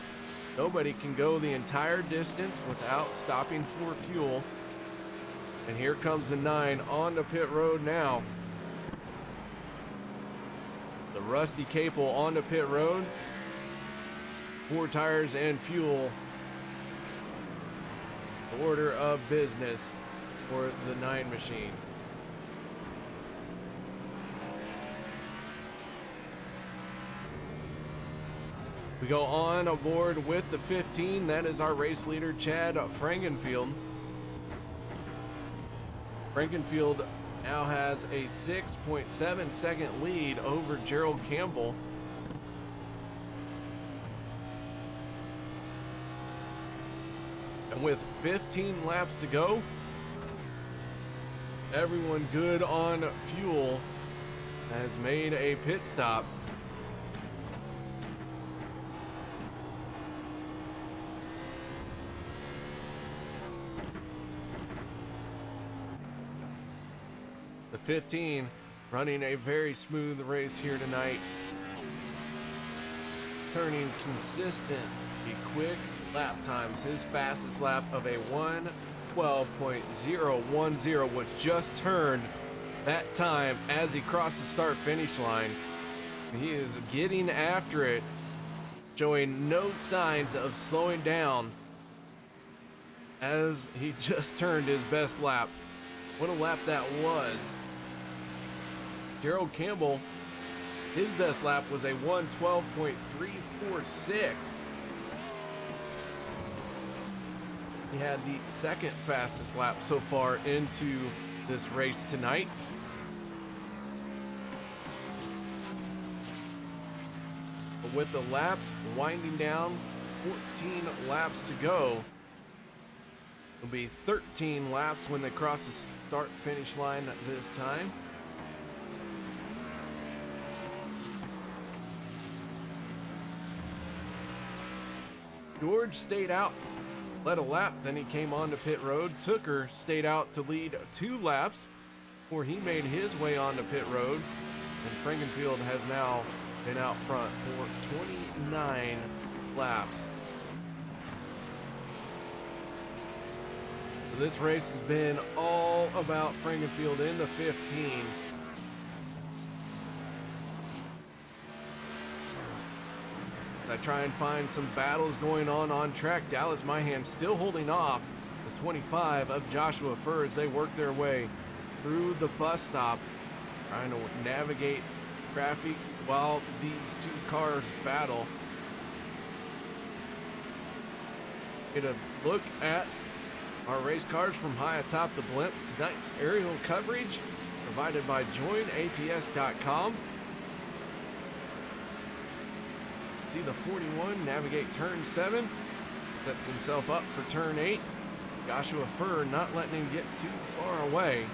Nobody can go the entire distance without stopping for fuel. And here comes the 9 on the pit road now. The Rusty Capel on the pit road. 4 tires and fuel. Order of business for the 9 machine. We go on aboard with the 15. That is our race leader, Chad Frankenfield. Frankenfield now has a 6.7 second lead over Gerald Campbell. And with 15 laps to go, everyone good on fuel has made a pit stop. The 15 running a very smooth race here tonight, turning consistently quick lap times. His fastest lap of a 1:12.010 was just turned that time as he crossed the start finish line. He is getting after it, showing no signs of slowing down as he just turned his best lap. What a lap that was. Gerald Campbell, his best lap was a 1:12.346. He had the second fastest lap so far into this race tonight. But with the laps winding down, 14 laps to go. It'll be 13 laps when they cross the start finish line this time. George stayed out, led a lap, then he came onto pit road. Tooker stayed out to lead 2 laps before he made his way onto pit road. And Frankenfield has now been out front for 29 laps. So this race has been all about Frankenfield in the 15. I try and find some battles going on track. Dallas Myhan still holding off the 25 of Joshua Furr as they work their way through the bus stop, trying to navigate traffic while these 2 cars battle. Get a look at our race cars from high atop the blimp. Tonight's aerial coverage provided by JoinAPS.com. See the 41 navigate turn 7, sets himself up for turn 8. Joshua Furr not letting him get too far away.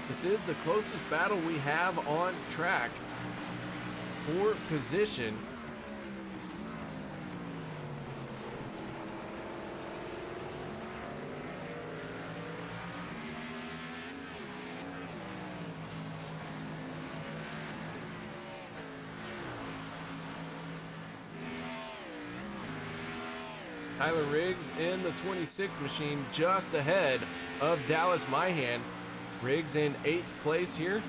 This is the closest battle we have on track for position. Tyler Riggs in the 26 machine just ahead of Dallas Myhan. Riggs in 8th place here.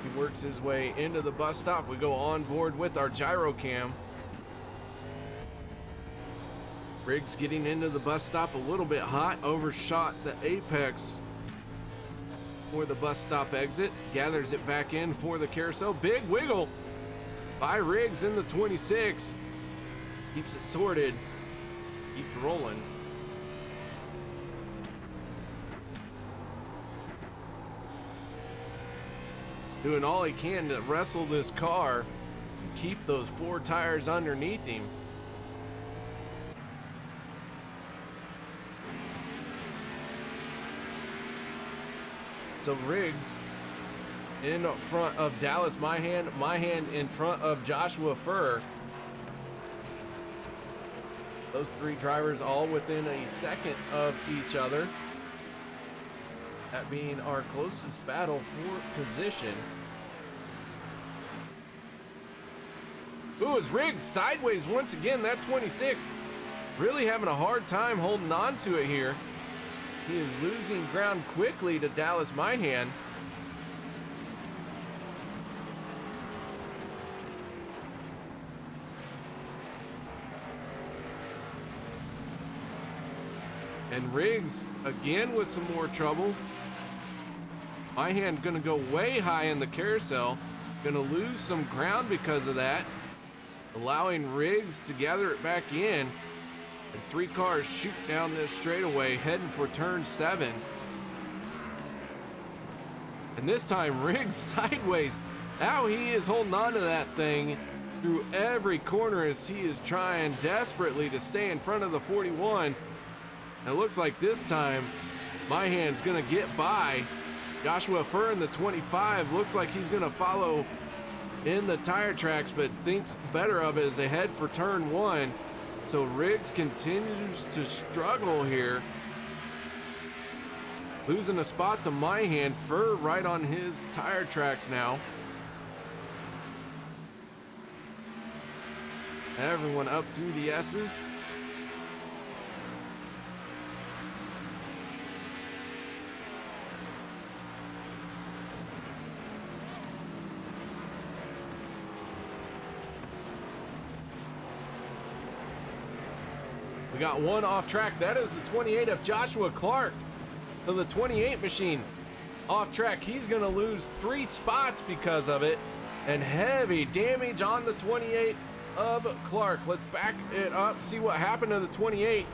He works his way into the bus stop. We go on board with our gyro cam. Riggs getting into the bus stop a little bit hot, overshot the apex for the bus stop exit. Gathers it back in for the carousel. Big wiggle by Riggs in the 26. Keeps it sorted. Keeps rolling. Doing all he can to wrestle this car and keep those 4 tires underneath him. So Riggs in front of Dallas Myhan, Myhan in front of Joshua Furr. Those 3 drivers all within a second of each other. That being our closest battle for position. Ooh, is Riggs sideways once again. That 26 really having a hard time holding on to it here. He is losing ground quickly to Dallas Myhan. And Riggs again with some more trouble. Myhan gonna go way high in the carousel. Gonna lose some ground because of that. Allowing Riggs to gather it back in. And 3 cars shoot down this straightaway, heading for turn 7. And this time, Riggs sideways. Now he is holding on to that thing through every corner as he is trying desperately to stay in front of the 41. It looks like this time, my hand's gonna get by. Joshua Furr in the 25 looks like he's gonna follow in the tire tracks, but thinks better of it as they head for turn 1. So Riggs continues to struggle here. Losing a spot to my hand. Furr right on his tire tracks now. Everyone up through the S's. We got one off track. That is the 28 of Joshua Clark. So the 28 machine off track. He's going to lose 3 spots because of it. And heavy damage on the 28 of Clark. Let's back it up, see what happened to the 28.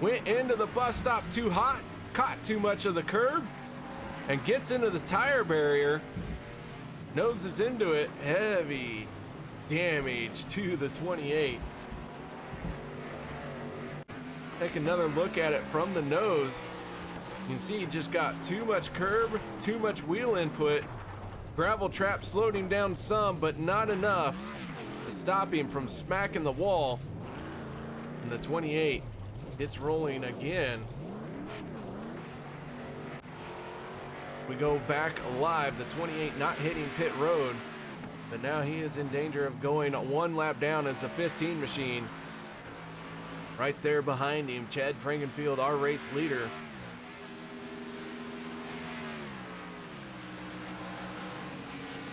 Went into the bus stop too hot, caught too much of the curb, and gets into the tire barrier. Noses into it. Heavy damage to the 28. Take another look at it from the nose. You can see he just got too much curb, too much wheel input. Gravel trap slowed him down some, but not enough to stop him from smacking the wall. And the 28 gets rolling again. We go back live. The 28 not hitting pit road, but now he is in danger of going 1 lap down as the 15 machine. Right there behind him, Chad Frankenfield, our race leader.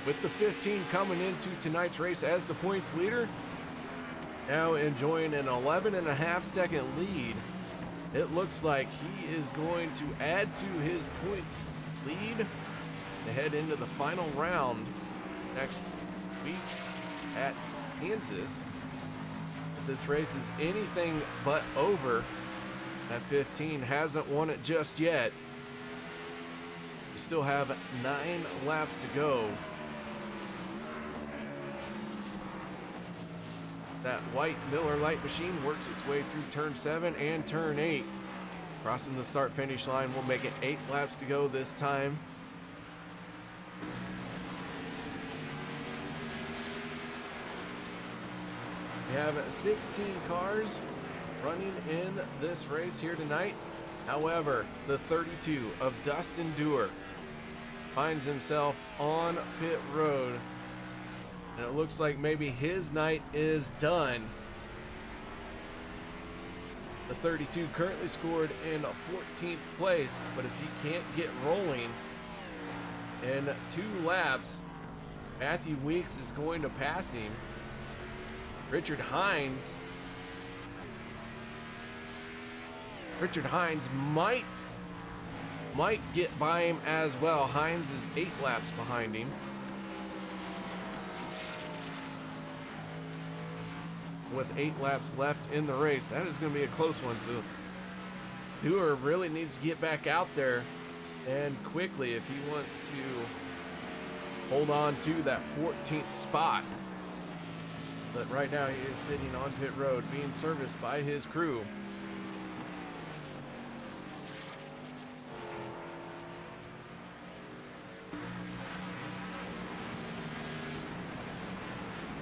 With the 15 coming into tonight's race as the points leader, now enjoying an 11.5 second lead. It looks like he is going to add to his points lead to head into the final round next week at Kansas. If this race is anything but over, that 15 hasn't won it just yet. We still have 9 laps to go. That white Miller Lite machine works its way through turn 7 and turn 8. Crossing the start finish line, we'll make it 8 laps to go this time. We have 16 cars running in this race here tonight. However, the 32 of Dustin Dewar finds himself on pit road. And it looks like maybe his night is done. The 32 currently scored in 14th place, but if he can't get rolling in 2 laps, Matthew Weeks is going to pass him. Richard Hines might get by him as well. Hines is 8 laps behind him. With 8 laps left in the race, that is going to be a close one. So Dewar really needs to get back out there and quickly if he wants to hold on to that 14th spot. But right now he is sitting on pit road being serviced by his crew.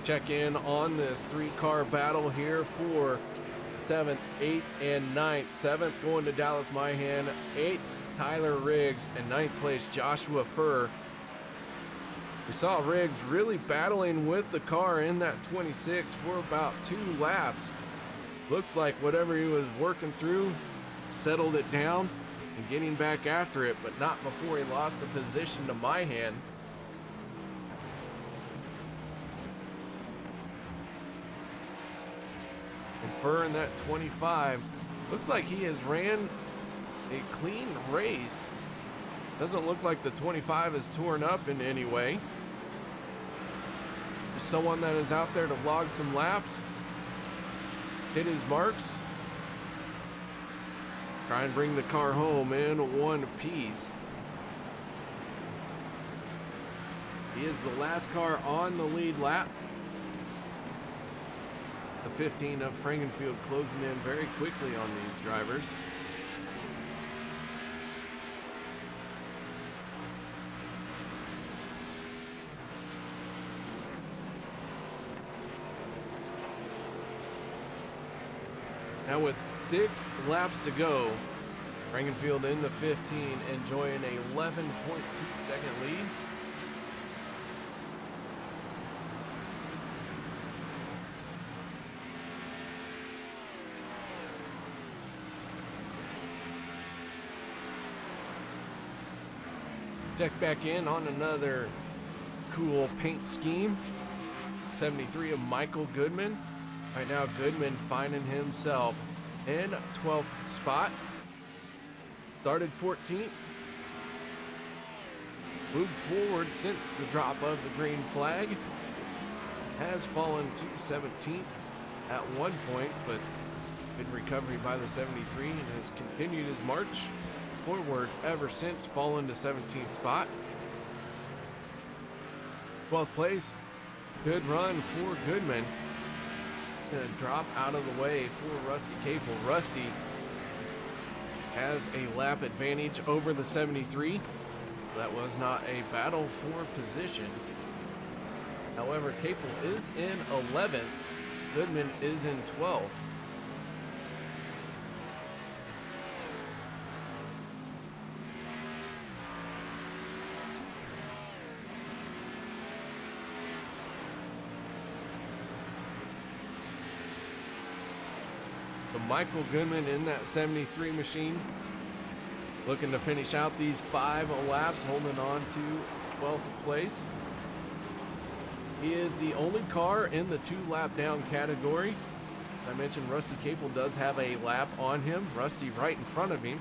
Check in on this 3-car battle here for 7th, 8th, and 9th. 7th going to Dallas Myhan, 8th Tyler Riggs, and 9th place Joshua Furr. We saw Riggs really battling with the car in that 26 for about 2 laps. Looks like whatever he was working through settled it down and getting back after it, but not before he lost the position to Myhan. And Furr in that 25. Looks like he has ran a clean race. Doesn't look like the 25 is torn up in any way. Just someone that is out there to log some laps, hit his marks, Try and bring the car home in one piece. He is the last car on the lead lap. The 15 of Frankenfield closing in very quickly on these drivers. Now with 6 laps to go, Frankenfield in the 15, enjoying a 11.2 second lead. Check back in on another cool paint scheme. 73 of Michael Goodman. Right now, Goodman finding himself in 12th spot. Started 14th. Moved forward since the drop of the green flag. Has fallen to 17th at one point, but good recovery by the 73 and has continued his march forward ever since, fallen to 17th spot. 12th place. Good run for Goodman. Gonna drop out of the way for Rusty Capel. Rusty has a lap advantage over the 73. That was not a battle for position. However, Capel is in 11th. Goodman is in 12th. Michael Goodman in that 73 machine, looking to finish out these 5 laps, holding on to 12th place. He is the only car in the 2 lap down category. As I mentioned, Rusty Capel does have a lap on him. Rusty right in front of him,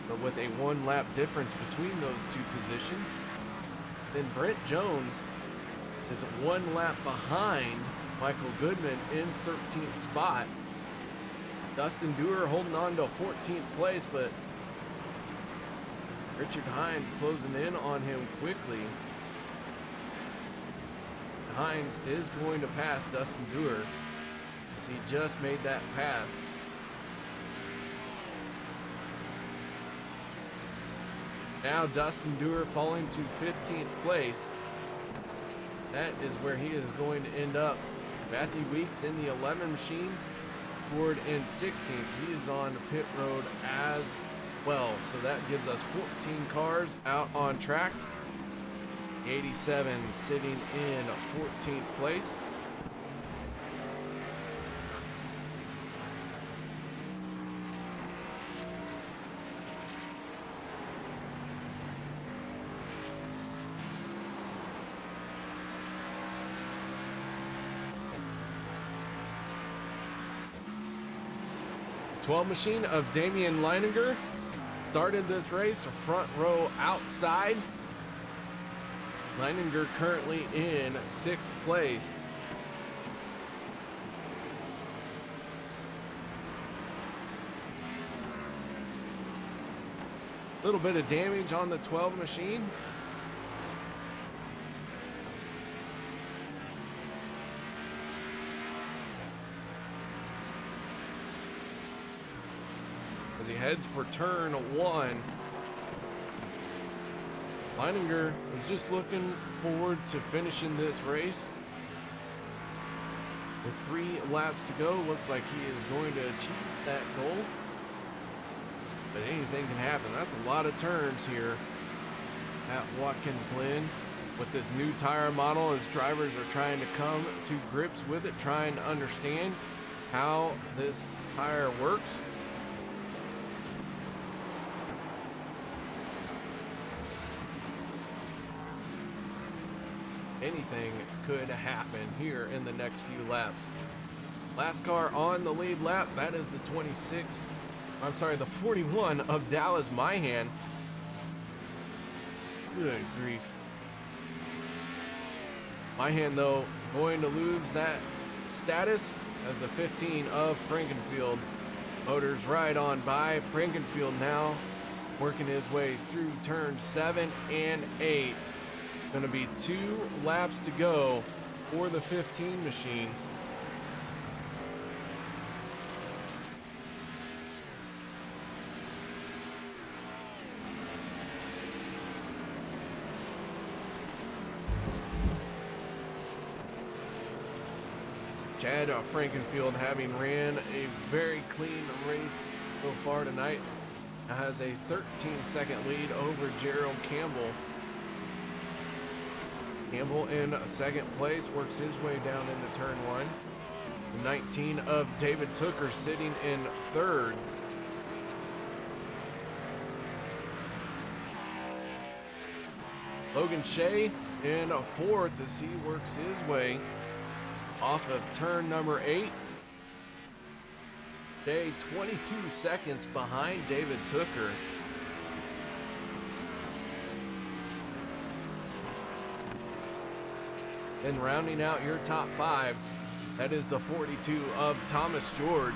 but with a 1 lap difference between those 2 positions. Then Brent Jones is 1 lap behind Michael Goodman in 13th spot. Dustin Dewar holding on to 14th place, but Richard Hines closing in on him quickly. Hines is going to pass Dustin Dewar as he just made that pass. Now Dustin Dewar falling to 15th place. That is where he is going to end up. Matthew Weeks in the 11 machine. Ford in 16th. He is on pit road as well. So that gives us 14 cars out on track. 87 sitting in 14th place. The 12 machine of Damian Leininger started this race front row outside. Leininger currently in 6th place. A little bit of damage on the 12 machine. As he heads for turn 1. Leininger is just looking forward to finishing this race. With 3 laps to go, looks like he is going to achieve that goal. But anything can happen. That's a lot of turns here at Watkins Glen with this new tire model, as drivers are trying to come to grips with it, trying to understand how this tire works. Anything could happen here in the next few laps. Last car on the lead lap, that is the the 41 of Dallas Myhan. Good grief. Myhan, though, going to lose that status as the 15 of Frankenfield Motors right on by. Frankenfield now working his way through turns 7 and 8. Going to be 2 laps to go for the 15 machine. Chad Frankenfield, having ran a very clean race so far tonight, now has a 13-second lead over Gerald Campbell. Campbell in second place, works his way down into turn 1. The 19 of David Tooker sitting in third. Logan Shea in fourth as he works his way off of turn number 8. Shea 22 seconds behind David Tooker. Then rounding out your top 5, that is the 42 of Thomas George.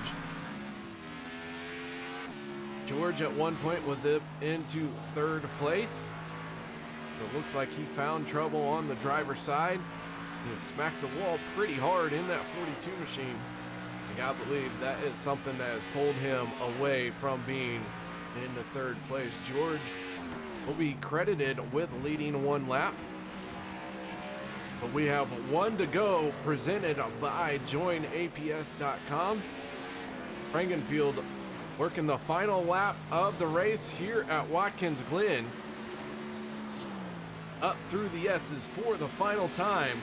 George at one point was up into third place. It looks like he found trouble on the driver's side. He smacked the wall pretty hard in that 42 machine. I gotta believe that is something that has pulled him away from being in the third place. George will be credited with leading 1 lap. But we have 1 to go, presented by JoinAPS.com. Frankenfield working the final lap of the race here at Watkins Glen. Up through the S's for the final time.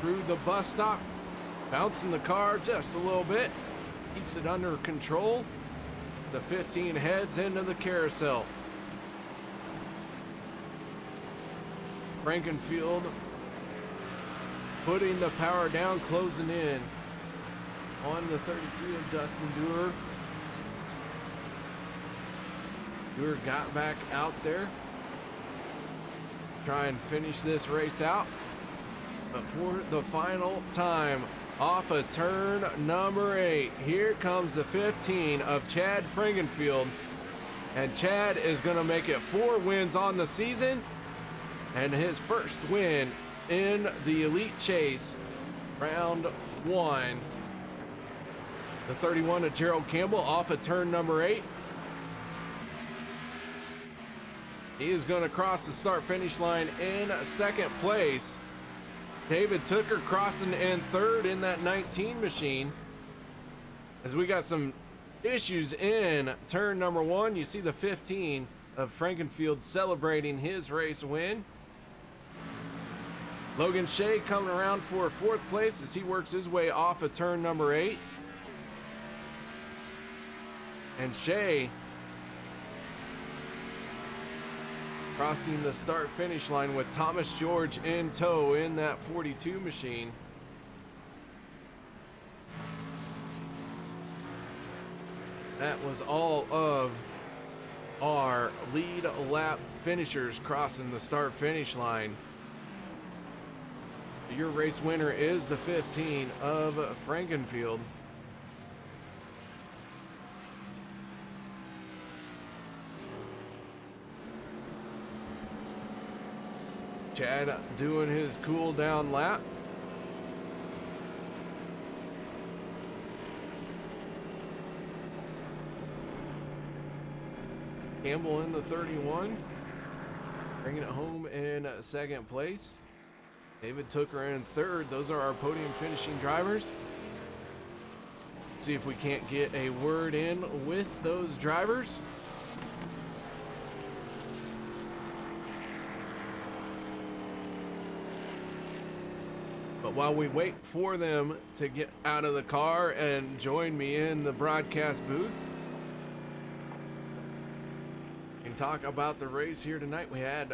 Through the bus stop, bouncing the car just a little bit, keeps it under control. The 15 heads into the carousel. Frankenfield putting the power down, closing in on the 32 of Dustin Dewar. Dewar got back out there, try and finish this race out. But for the final time, off of turn number 8, here comes the 15 of Chad Frankenfield. And Chad is going to make it 4 wins on the season, and his first win in the Elite Chase, round 1. The 31 of Gerald Campbell off of turn number 8. He is going to cross the start-finish line in second place. David Tooker crossing in third in that 19 machine. As we got some issues in turn number 1, you see the 15 of Frankenfield celebrating his race win. Logan Shea coming around for 4th place as he works his way off of turn number 8. And Shea crossing the start-finish line with Thomas George in tow in that 42 machine. That was all of our lead lap finishers crossing the start-finish line. Your race winner is the 15 of Frankenfield. Chad doing his cool down lap. Campbell in the 31, bringing it home in second place. David Tooker in third. Those are our podium finishing drivers. See if we can't get a word in with those drivers. But while we wait for them to get out of the car and join me in the broadcast booth, we can talk about the race here tonight. We had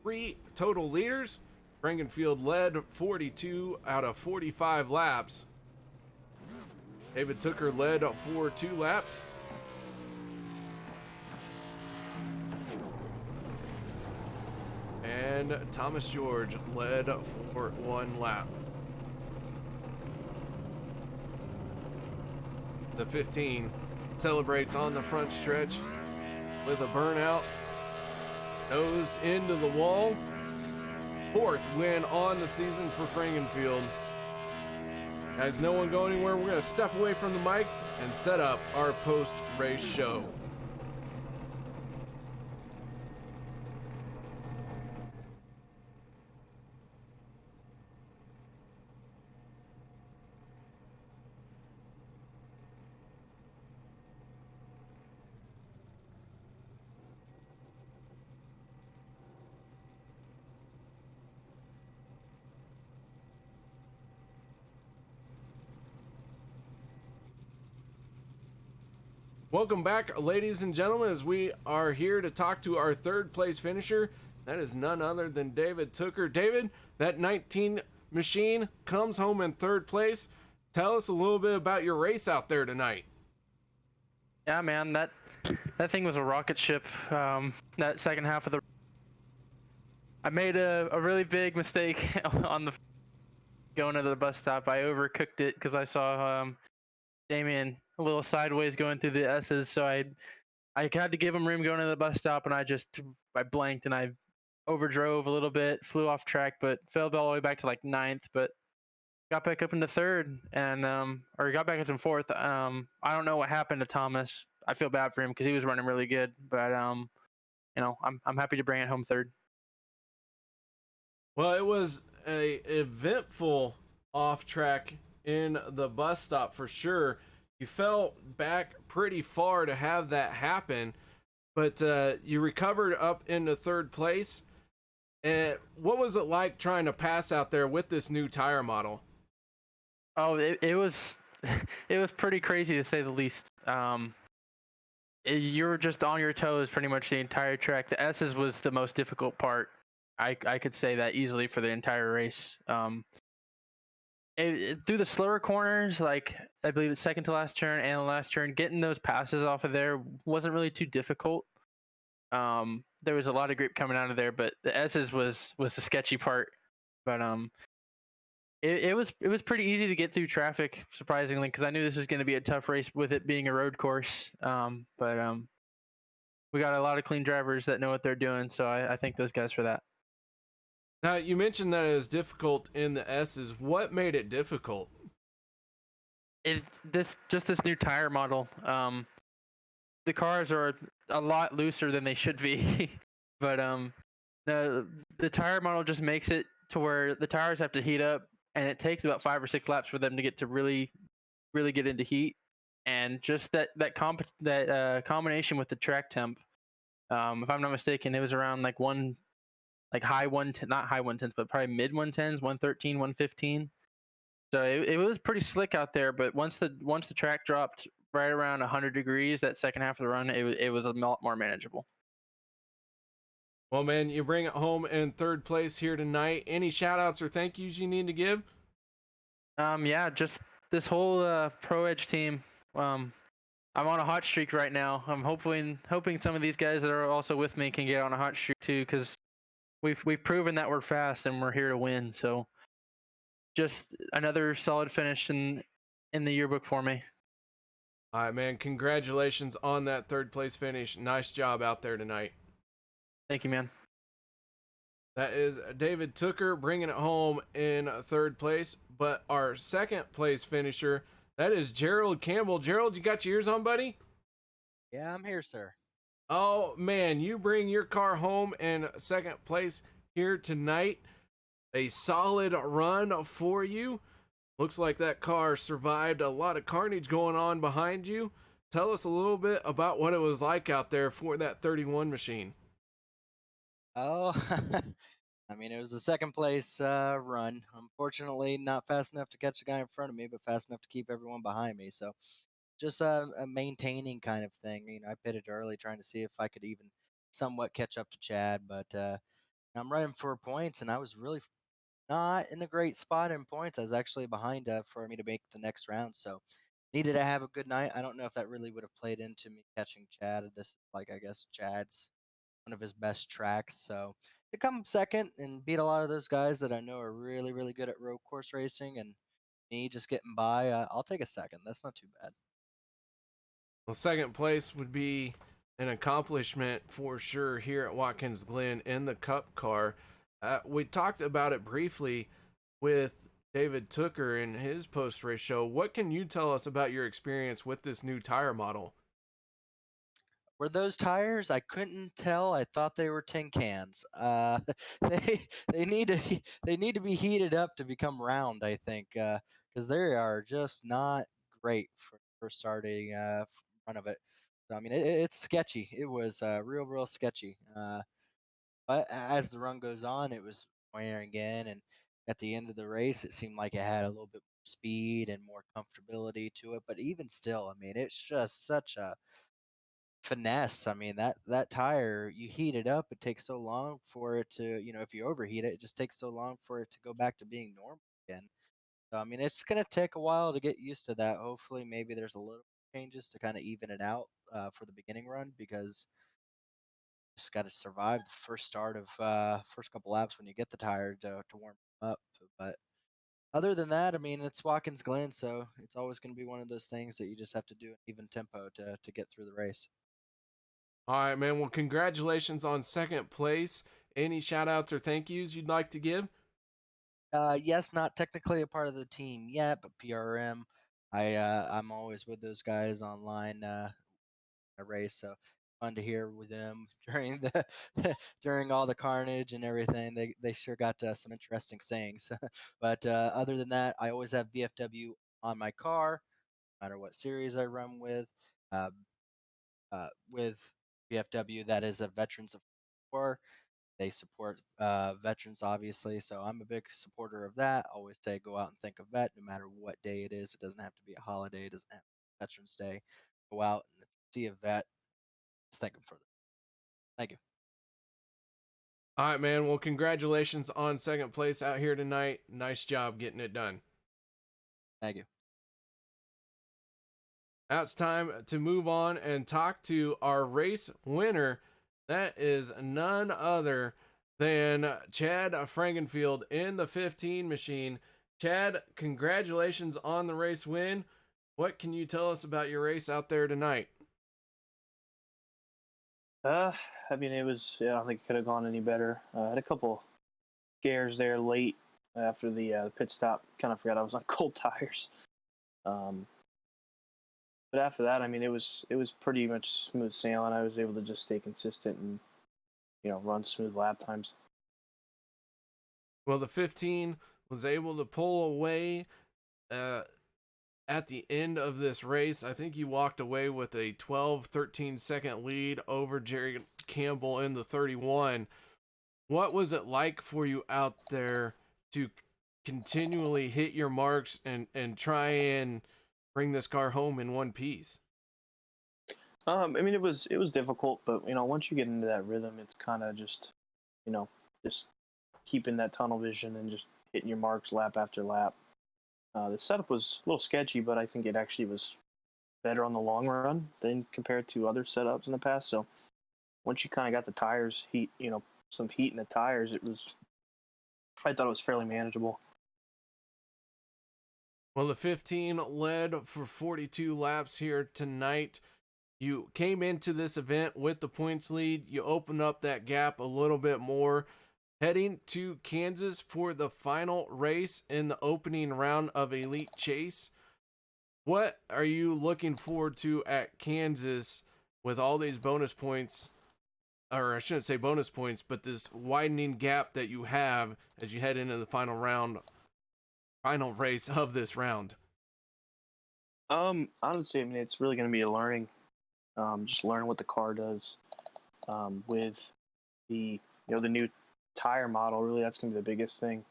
three total leaders. Frankenfield led 42 out of 45 laps. David Tooker led for 2 laps. and Thomas George led for one lap. The 15 celebrates on the front stretch with a burnout, nosed into the wall. Fourth win on the season for Frankenfield. As no one go anywhere, we're going to step away from the mics and set up our post-race show. Welcome back, ladies and gentlemen, as we are here to talk to our third place finisher. That is none other than David Tooker. David, that 19 machine comes home in third place. Tell us a little bit about your race out there tonight. Yeah, man, that thing was a rocket ship. That second half of I made a really big mistake on the going to the bus stop. I overcooked it because I saw Damien a little sideways going through the S's, so I had to give him room going to the bus stop, and I blanked and I overdrove a little bit, flew off track, but fell all the way back to like ninth, but got back up into third and or got back up in fourth. I don't know what happened to Thomas. I feel bad for him because he was running really good, but I'm happy to bring it home third. Well, it was a eventful off track in the bus stop for sure. You fell back pretty far to have that happen, but you recovered up into third place. And what was it like trying to pass out there with this new tire model? Oh, it was it was pretty crazy to say the least. You were just on your toes pretty much the entire track. The S's was the most difficult part. I could say that easily for the entire race. Through the slower corners, like I believe it's second to last turn and the last turn, getting those passes off of there wasn't really too difficult. There was a lot of grip coming out of there, but the S's was the sketchy part. But it was pretty easy to get through traffic, surprisingly, because I knew this was going to be a tough race with it being a road course. But we got a lot of clean drivers that know what they're doing, so I thank those guys for that. Now, you mentioned that it was difficult in the S's. What made it difficult? This new tire model. The cars are a lot looser than they should be, but the tire model just makes it to where the tires have to heat up, and it takes about 5 or 6 laps for them to get to really get into heat. And just that combination with the track temp, if I'm not mistaken, it was around like high not high 110s, but probably mid 110s, 113, 115. So it was pretty slick out there, but once the track dropped right around 100 degrees, that second half of the run, it was a lot more manageable. Well, man, you bring it home in third place here tonight. Any shout outs or thank yous you need to give? Yeah, just this whole Pro Edge team. I'm on a hot streak right now. I'm hoping some of these guys that are also with me can get on a hot streak too, because we've proven that we're fast and we're here to win. So just another solid finish in the yearbook for me. All right, man. Congratulations on that third place finish. Nice job out there tonight. Thank you, man. That is David Tooker bringing it home in third place. But our second place finisher, that is Gerald Campbell. Gerald, you got your ears on, buddy? Yeah, I'm here, sir. Oh, man, you bring your car home in second place here tonight. A solid run for you. Looks like that car survived a lot of carnage going on behind you. Tell us a little bit about what it was like out there for that 31 machine. Oh, I mean, it was a second place run. Unfortunately, not fast enough to catch the guy in front of me, but fast enough to keep everyone behind me. So just a maintaining kind of thing. You know, I pitted early trying to see if I could even somewhat catch up to Chad, but I'm running for points, and I was really not in a great spot in points. I was actually behind for me to make the next round, so needed to have a good night. I don't know if that really would have played into me catching Chad. This, like, I guess Chad's one of his best tracks. So to come second and beat a lot of those guys that I know are really, really good at road course racing, and me just getting by, I'll take a second. That's not too bad. Well, second place would be an accomplishment for sure here at Watkins Glen in the Cup car. We talked about it briefly with David Tooker in his post-race show. What can you tell us about your experience with this new tire model? Were those tires? I couldn't tell. I thought they were tin cans. They need to they need to be heated up to become round. I think because they are just not great for starting run of it. So, I mean, it's sketchy. It was real sketchy. But as the run goes on, it was wearing in, and at the end of the race, it seemed like it had a little bit more speed and more comfortability to it. But even still, I mean, it's just such a finesse. I mean, that tire, you heat it up, it takes so long for it to, if you overheat it, it just takes so long for it to go back to being normal again. So, I mean, it's gonna take a while to get used to that. Hopefully, maybe there's a little changes to kind of even it out for the beginning run, because just got to survive the first start of first couple laps when you get the tire to warm up. But other than that, I mean, it's Watkins Glen, so it's always going to be one of those things that you just have to do an even tempo to get through the race. All right, man. Well, congratulations on second place. Any shout outs or thank yous you'd like to give? Yes, not technically a part of the team yet, but PRM. I'm always with those guys online a race, so fun to hear with them during the during all the carnage and everything. They sure got some interesting sayings. But other than that, I always have VFW on my car, no matter what series I run with. Uh, with VFW, that is a Veterans of War. They support veterans, obviously, so I'm a big supporter of that. Always say go out and think of vet, no matter what day it is. It doesn't have to be a holiday. It doesn't have to be Veterans Day. Go out and see a vet. Just thank them for that. Thank you. All right, man. Well, congratulations on second place out here tonight. Nice job getting it done. Thank you. Now it's time to move on and talk to our race winner. That is none other than Chad Frankenfield in the 15 machine. Chad, congratulations on the race win. What can you tell us about your race out there tonight? I mean, it was. Yeah, I don't think it could have gone any better. I had a couple scares there late after the pit stop. Kind of forgot I was on cold tires. But after that, I mean, it was pretty much smooth sailing. I was able to just stay consistent and run smooth lap times. Well, the 15 was able to pull away at the end of this race. I think you walked away with a 13 second lead over Jerry Campbell in the 31. What was it like for you out there to continually hit your marks and try and bring this car home in one piece? I mean, it was difficult, but once you get into that rhythm, it's kind of just, just keeping that tunnel vision and just hitting your marks lap after lap. The setup was a little sketchy, but I think it actually was better on the long run than compared to other setups in the past. So once you kind of got the tires some heat in the tires, I thought it was fairly manageable. Well, the 15 led for 42 laps here tonight. You came into this event with the points lead. You opened up that gap a little bit more, heading to Kansas for the final race in the opening round of Elite Chase. What are you looking forward to at Kansas with all these bonus points? Or I shouldn't say bonus points, but this widening gap that you have as you head into the final race of this round? Honestly, I mean, it's really going to be a learning. Just learn what the car does with the new tire model. Really, that's going to be the biggest thing.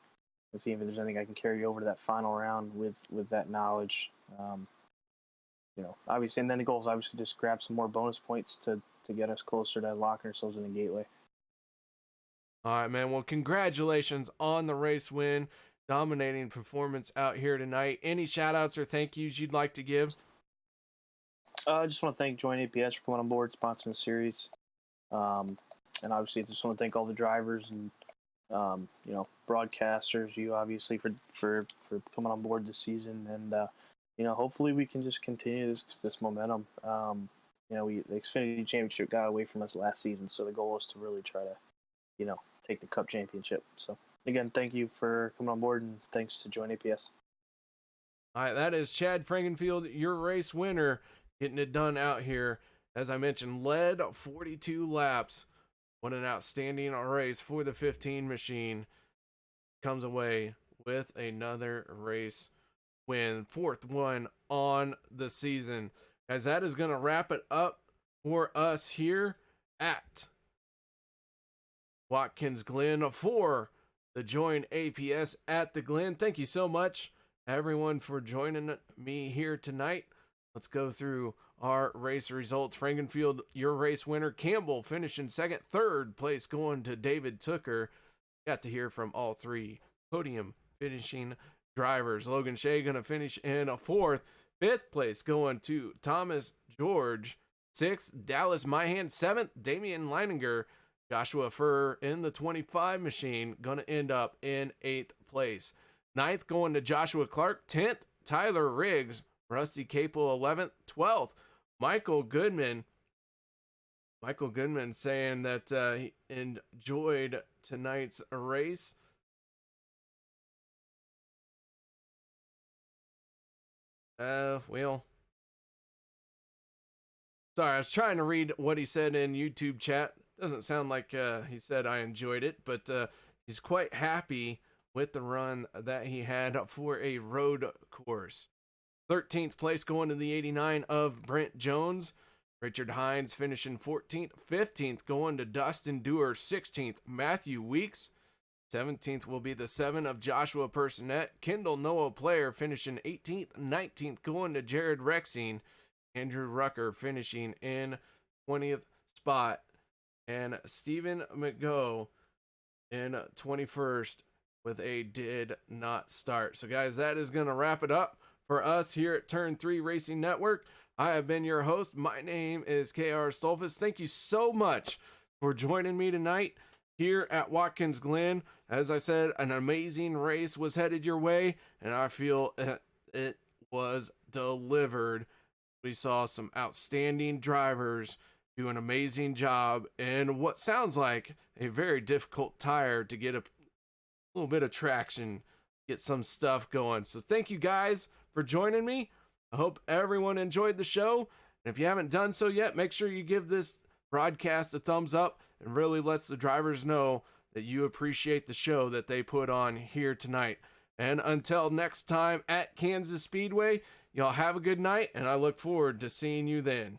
And see if there's anything I can carry over to that final round with that knowledge. Obviously, and then the goal is obviously just grab some more bonus points to get us closer to locking ourselves in the gateway. All right, man. Well, congratulations on the race win. Dominating performance out here tonight. Any shout outs or thank yous you'd like to give? I just want to thank JoinAPS for coming on board, sponsoring the series. and obviously just want to thank all the drivers and you know, broadcasters, you obviously for coming on board this season, and you know, hopefully we can just continue this momentum. You know, the Xfinity Championship got away from us last season, so the goal is to really try to, you know, take the Cup Championship. So again, thank you for coming on board, and thanks to JoinAPS. All right, that is Chad Frankenfield, your race winner, getting it done out here. As I mentioned, led 42 laps. What an outstanding race for the 15 machine. Comes away with another race win, 4th one on the season. As that is going to wrap it up for us here at Watkins Glen for the JoinAPS at the Glen. Thank you so much, everyone, for joining me here tonight. Let's go through our race results. Frankenfield, your race winner. Campbell finishing second. 3rd place going to David Tooker. Got to hear from all 3 podium finishing drivers. Logan Shea going to finish in a 4th. 5th place going to Thomas George. 6th, Dallas Myhan. 7th, Damian Leininger. Joshua Furr in the 25 machine going to end up in 8th place. 9th going to Joshua Clark. 10th, Tyler Riggs. Rusty Capel 11th. 12th, Michael Goodman. Michael Goodman saying that he enjoyed tonight's race. Well, sorry, I was trying to read what he said in YouTube chat. Doesn't sound like he said I enjoyed it, but he's quite happy with the run that he had for a road course. 13th place going to the 89 of Brent Jones. Richard Hines finishing 14th. 15th going to Dustin Dewar. 16th, Matthew Weeks. 17th will be the 7 of Joshua Personette. Kendall Noah Player finishing 18th. 19th going to Jared Rexine. Andrew Rucker finishing in 20th spot. And Stephen McGough in 21st with a did not start. So guys, that is going to wrap it up for us here at Turn 3 Racing Network. I have been your host. My name is KR Stolfus. Thank you so much for joining me tonight here at Watkins Glen. As I said, an amazing race was headed your way, and I feel it was delivered. We saw some outstanding drivers do an amazing job in what sounds like a very difficult tire to get a little bit of traction, get some stuff going. So thank you guys for joining me. I hope everyone enjoyed the show. And if you haven't done so yet, make sure you give this broadcast a thumbs up. It really lets the drivers know that you appreciate the show that they put on here tonight. And until next time at Kansas Speedway, y'all have a good night, and I look forward to seeing you then.